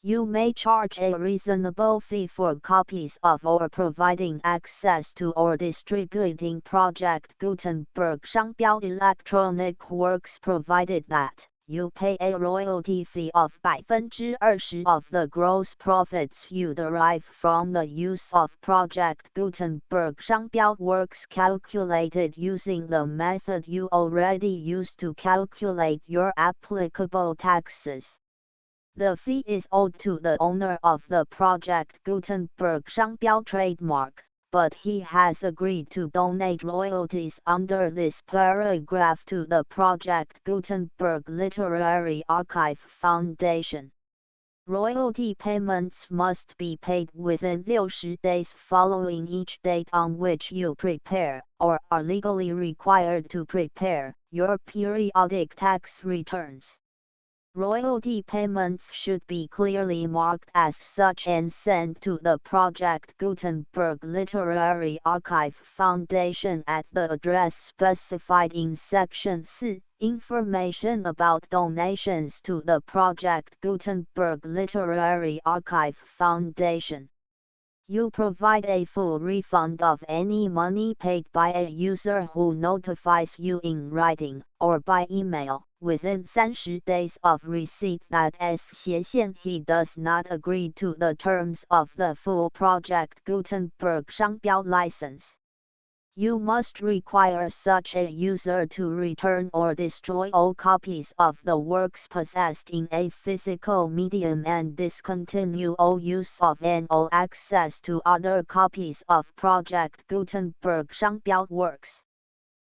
You may charge a reasonable fee for copies of or providing access to or distributing Project Gutenberg 商标 electronic works provided that you pay a royalty fee of 20% of the gross profits you derive from the use of Project Gutenberg 商标 works calculated using the method you already used to calculate your applicable taxes. The fee is owed to the owner of the Project Gutenberg 商标 trademark, but he has agreed to donate royalties under this paragraph to the Project Gutenberg Literary Archive Foundation. Royalty payments must be paid within 60 days following each date on which you prepare, or are legally required to prepare, your periodic tax returns. Royalty payments should be clearly marked as such and sent to the Project Gutenberg Literary Archive Foundation at the address specified in Section 4. Information about donations to the Project Gutenberg Literary Archive Foundation. You provide a full refund of any money paid by a user who notifies you in writing, or by email, within 30 days of receipt that he does not agree to the terms of the full Project Gutenberg 商标 license. You must require such a user to return or destroy all copies of the works possessed in a physical medium and discontinue all use of and all access to other copies of Project Gutenberg 商标 works.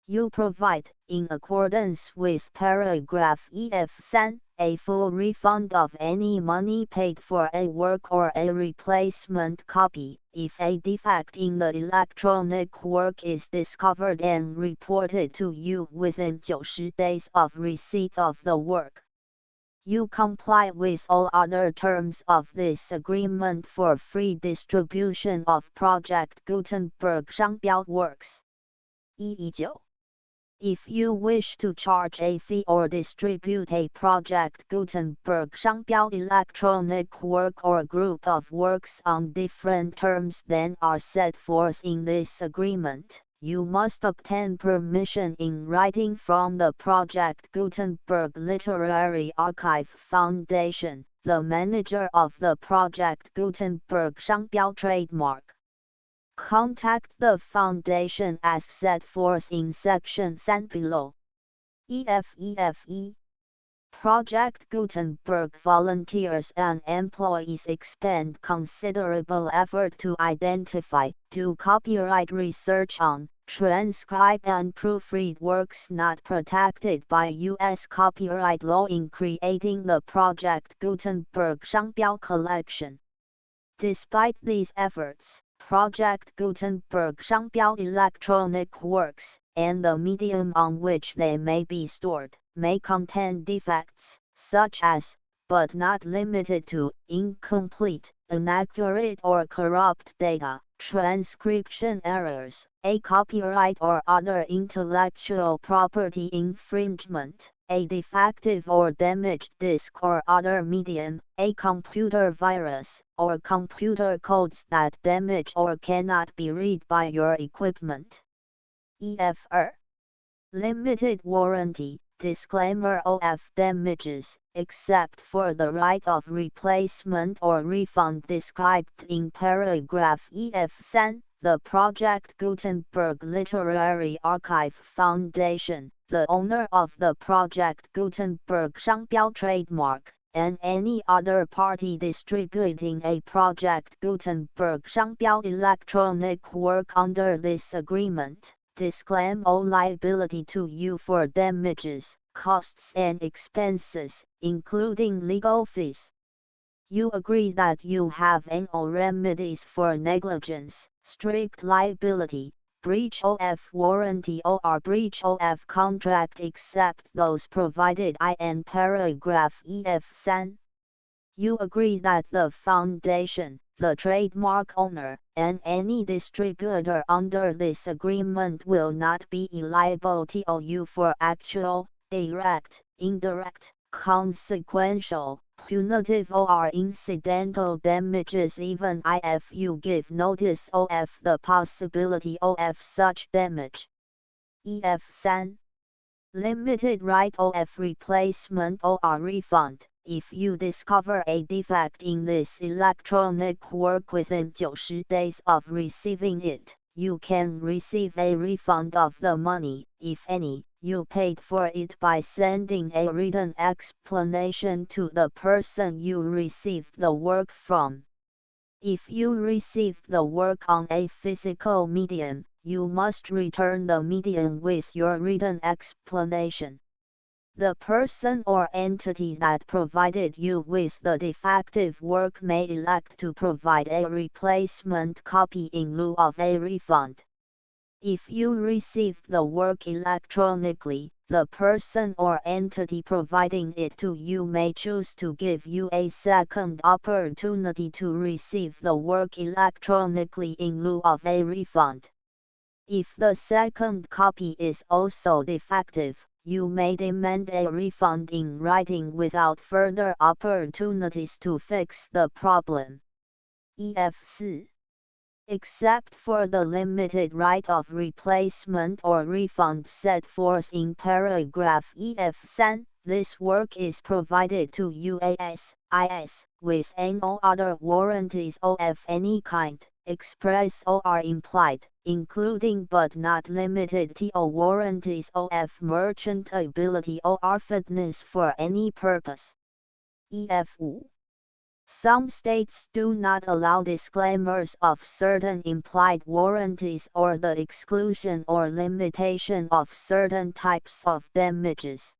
You provide, in accordance with paragraph EF3, a full refund of any money paid for a work or a replacement copy, if a defect in the electronic work is discovered and reported to you within 90 days of receipt of the work. You comply with all other terms of this agreement for free distribution of Project Gutenberg 商标 works. 119. If you wish to charge a fee or distribute a Project Gutenberg 商标 electronic work or group of works on different terms than are set forth in this agreement, you must obtain permission in writing from the Project Gutenberg Literary Archive Foundation, the manager of the Project Gutenberg 商标 trademark. Contact the foundation as set forth in Section 3 below. EFEFE. Project Gutenberg volunteers and employees expend considerable effort to identify, do copyright research on, transcribe and proofread works not protected by U.S. copyright law in creating the Project Gutenberg 商标 collection. Despite these efforts, Project Gutenberg 商标 electronic works, and the medium on which they may be stored, may contain defects, such as, but not limited to, incomplete, inaccurate or corrupt data, transcription errors, a copyright or other intellectual property infringement, a defective or damaged disk or other medium, a computer virus, or computer codes that damage or cannot be read by your equipment. EFR. Limited warranty. Disclaimer of damages, except for the right of replacement or refund described in paragraph EF3, the Project Gutenberg Literary Archive Foundation, the owner of the Project Gutenberg 商标 trademark, and any other party distributing a Project Gutenberg 商标 electronic work under this agreement, disclaim all liability to you for damages, costs and expenses, including legal fees. You agree that you have all remedies for negligence, strict liability, breach of warranty or breach of contract except those provided in paragraph EF3. You agree that the foundation, the trademark owner, and any distributor under this agreement will not be liable to you for actual, direct, indirect, consequential, punitive or incidental damages even if you give notice of the possibility of such damage. EF3. Limited right of replacement or refund. If you discover a defect in this electronic work within 90 days of receiving it, you can receive a refund of the money, if any, you paid for it by sending a written explanation to the person you received the work from. If you received the work on a physical medium, you must return the medium with your written explanation. The person or entity that provided you with the defective work may elect to provide a replacement copy in lieu of a refund. If you received the work electronically, the person or entity providing it to you may choose to give you a second opportunity to receive the work electronically in lieu of a refund. If the second copy is also defective, you may demand a refund in writing without further opportunities to fix the problem. EF4. Except for the limited right of replacement or refund set forth in paragraph EF3, this work is provided to UAS, IS, with no other warranties of any kind, express or implied, including but not limited to warranties of merchantability or fitness for any purpose. EF5. Some states do not allow disclaimers of certain implied warranties or the exclusion or limitation of certain types of damages.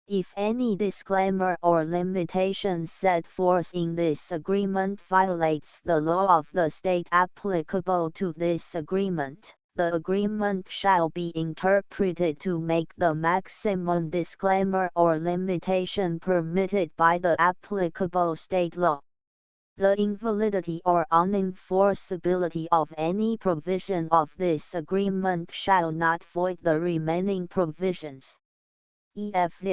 If any disclaimer or limitation set forth in this agreement violates the law of the state applicable to this agreement, the agreement shall be interpreted to make the maximum disclaimer or limitation permitted by the applicable state law. The invalidity or unenforceability of any provision of this agreement shall not void the remaining provisions. EF.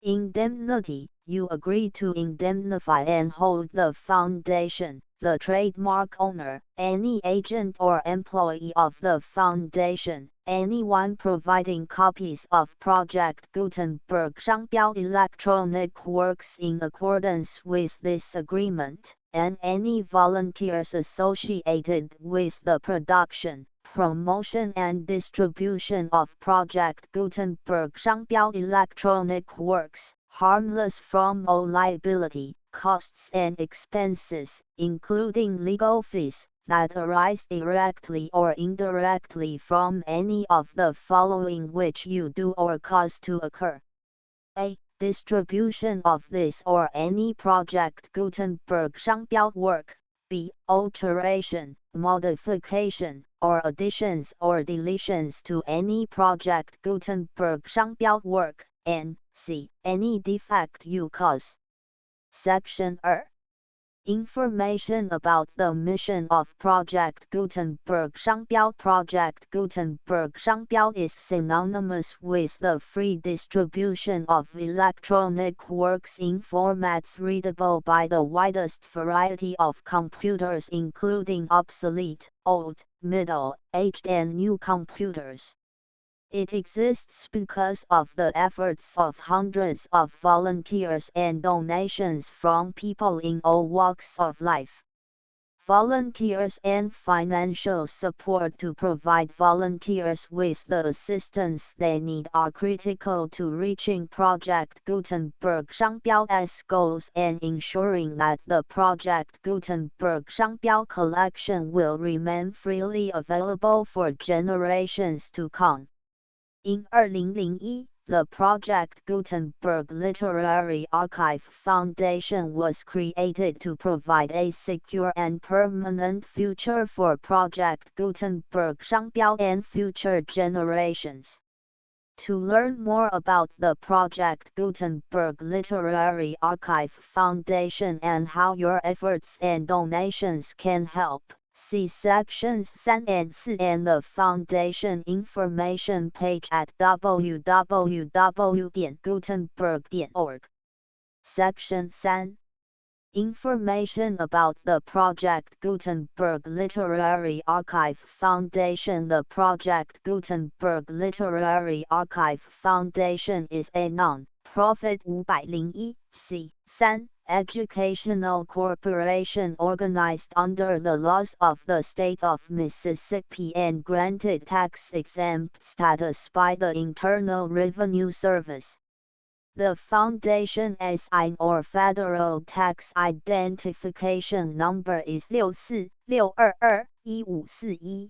Indemnity. You agree to indemnify and hold the foundation, the trademark owner, any agent or employee of the foundation, anyone providing copies of Project Gutenberg 商标 electronic works in accordance with this agreement, and any volunteers associated with the production, promotion and distribution of Project Gutenberg 商标 electronic works, harmless from all liability, costs and expenses, including legal fees, that arise directly or indirectly from any of the following which you do or cause to occur. A. Distribution of this or any Project Gutenberg 商标 work. B. Alteration, modification, or additions or deletions to any Project Gutenberg 商标 work, and C. Any defect you cause. Section 2. Information about the mission of Project Gutenberg 商标 Project Gutenberg 商标 is synonymous with the free distribution of electronic works in formats readable by the widest variety of computers including obsolete, old, middle-aged and new computers. It exists because of the efforts of hundreds of volunteers and donations from people in all walks of life. Volunteers and financial support to provide volunteers with the assistance they need are critical to reaching Project Gutenberg 商标's goals and ensuring that the Project Gutenberg 商标 collection will remain freely available for generations to come. In 2001 The Project Gutenberg Literary Archive Foundation was created to provide a secure and permanent future for Project Gutenberg 商标 and future generations. To learn more about the Project Gutenberg Literary Archive Foundation and how your efforts and donations can help, see sections 3 and 4 and the Foundation information page at www.gutenberg.org. Section 3. Information about the Project Gutenberg Literary Archive Foundation. The Project Gutenberg Literary Archive Foundation is a non-profit 501(c)(3) educational corporation organized under the laws of the state of Mississippi and granted tax-exempt status by the Internal Revenue Service. The Foundation SIN or Federal Tax Identification Number is 646221541.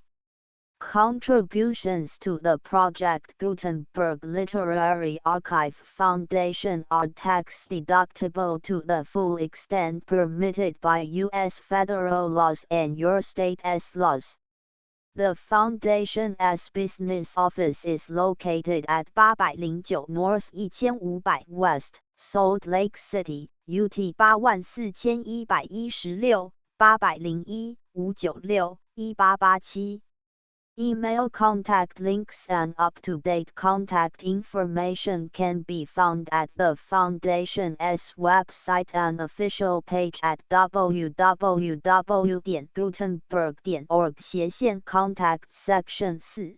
Contributions to the Project Gutenberg Literary Archive Foundation are tax-deductible to the full extent permitted by U.S. federal laws and your state's laws. The Foundation's business office is located at 809 North 1500 West, Salt Lake City, UT 84116, 801-596-1887. Email contact links and up-to-date contact information can be found at the Foundation's website and official page at www.gutenberg.org/contact section 4.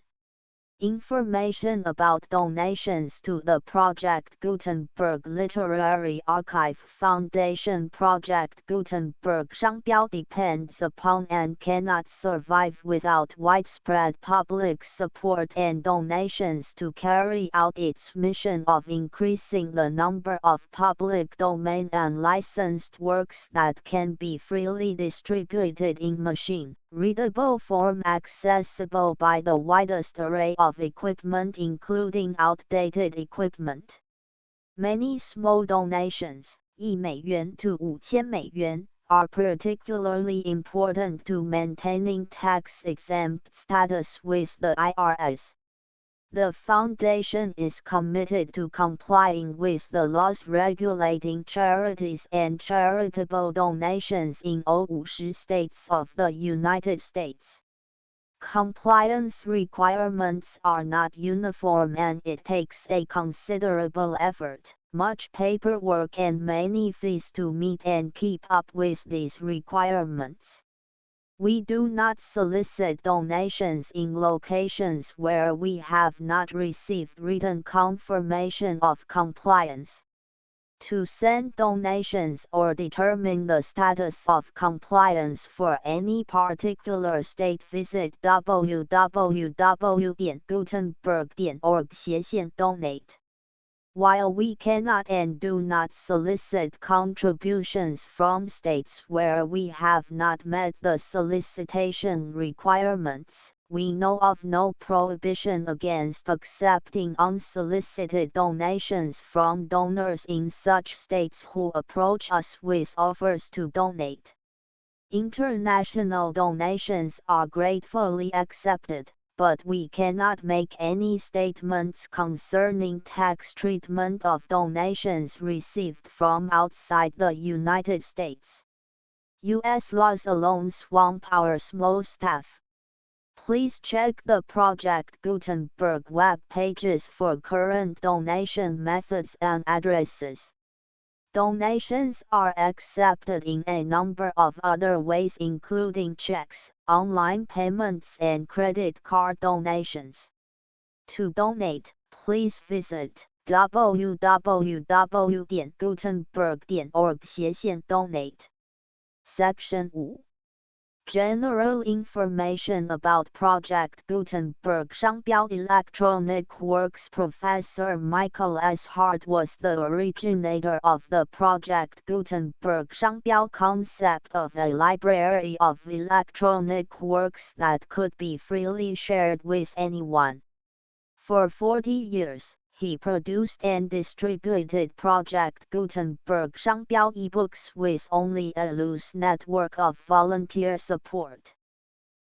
Information about donations to the Project Gutenberg Literary Archive Foundation. Project Gutenberg 商标 depends upon and cannot survive without widespread public support and donations to carry out its mission of increasing the number of public domain and licensed works that can be freely distributed in machine-readable form accessible by the widest array of equipment including outdated equipment. Many small donations, $1to $5,000, are particularly important to maintaining tax-exempt status with the IRS. The Foundation is committed to complying with the laws regulating charities and charitable donations in all 50 states of the United States. Compliance requirements are not uniform and it takes a considerable effort, much paperwork and many fees to meet and keep up with these requirements. We do not solicit donations in locations where we have not received written confirmation of compliance. To send donations or determine the status of compliance for any particular state, visit www.gutenberg.org/donate. While we cannot and do not solicit contributions from states where we have not met the solicitation requirements, we know of no prohibition against accepting unsolicited donations from donors in such states who approach us with offers to donate. International donations are gratefully accepted, but we cannot make any statements concerning tax treatment of donations received from outside the United States. U.S. laws alone swamp our small staff. Please check the Project Gutenberg web pages for current donation methods and addresses. Donations are accepted in a number of other ways including checks, online payments and credit card donations. To donate, please visit www.gutenberg.org/donate. Section 5. General information about Project Gutenberg 商标 Electronic Works. Professor Michael S. Hart was the originator of the Project Gutenberg 商标 concept of a library of electronic works that could be freely shared with anyone. For 40 years, He produced and distributed Project Gutenberg 商标 ebooks with only a loose network of volunteer support.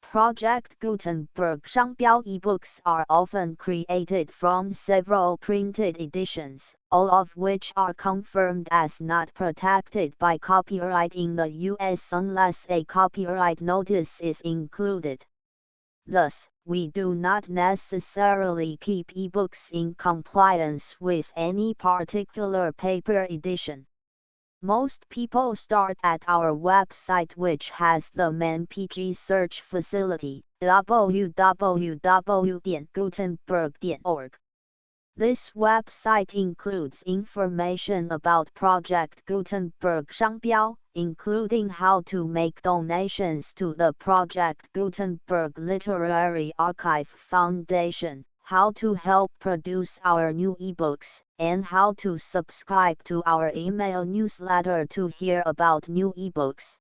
Project Gutenberg 商标 ebooks are often created from several printed editions, all of which are confirmed as not protected by copyright in the US unless a copyright notice is included. Thus, we do not necessarily keep ebooks in compliance with any particular paper edition. Most people start at our website, which has the ManPG search facility, www.gutenberg.org. This website includes information about Project Gutenberg 商标, including how to make donations to the Project Gutenberg Literary Archive Foundation, how to help produce our new ebooks, and how to subscribe to our email newsletter to hear about new ebooks.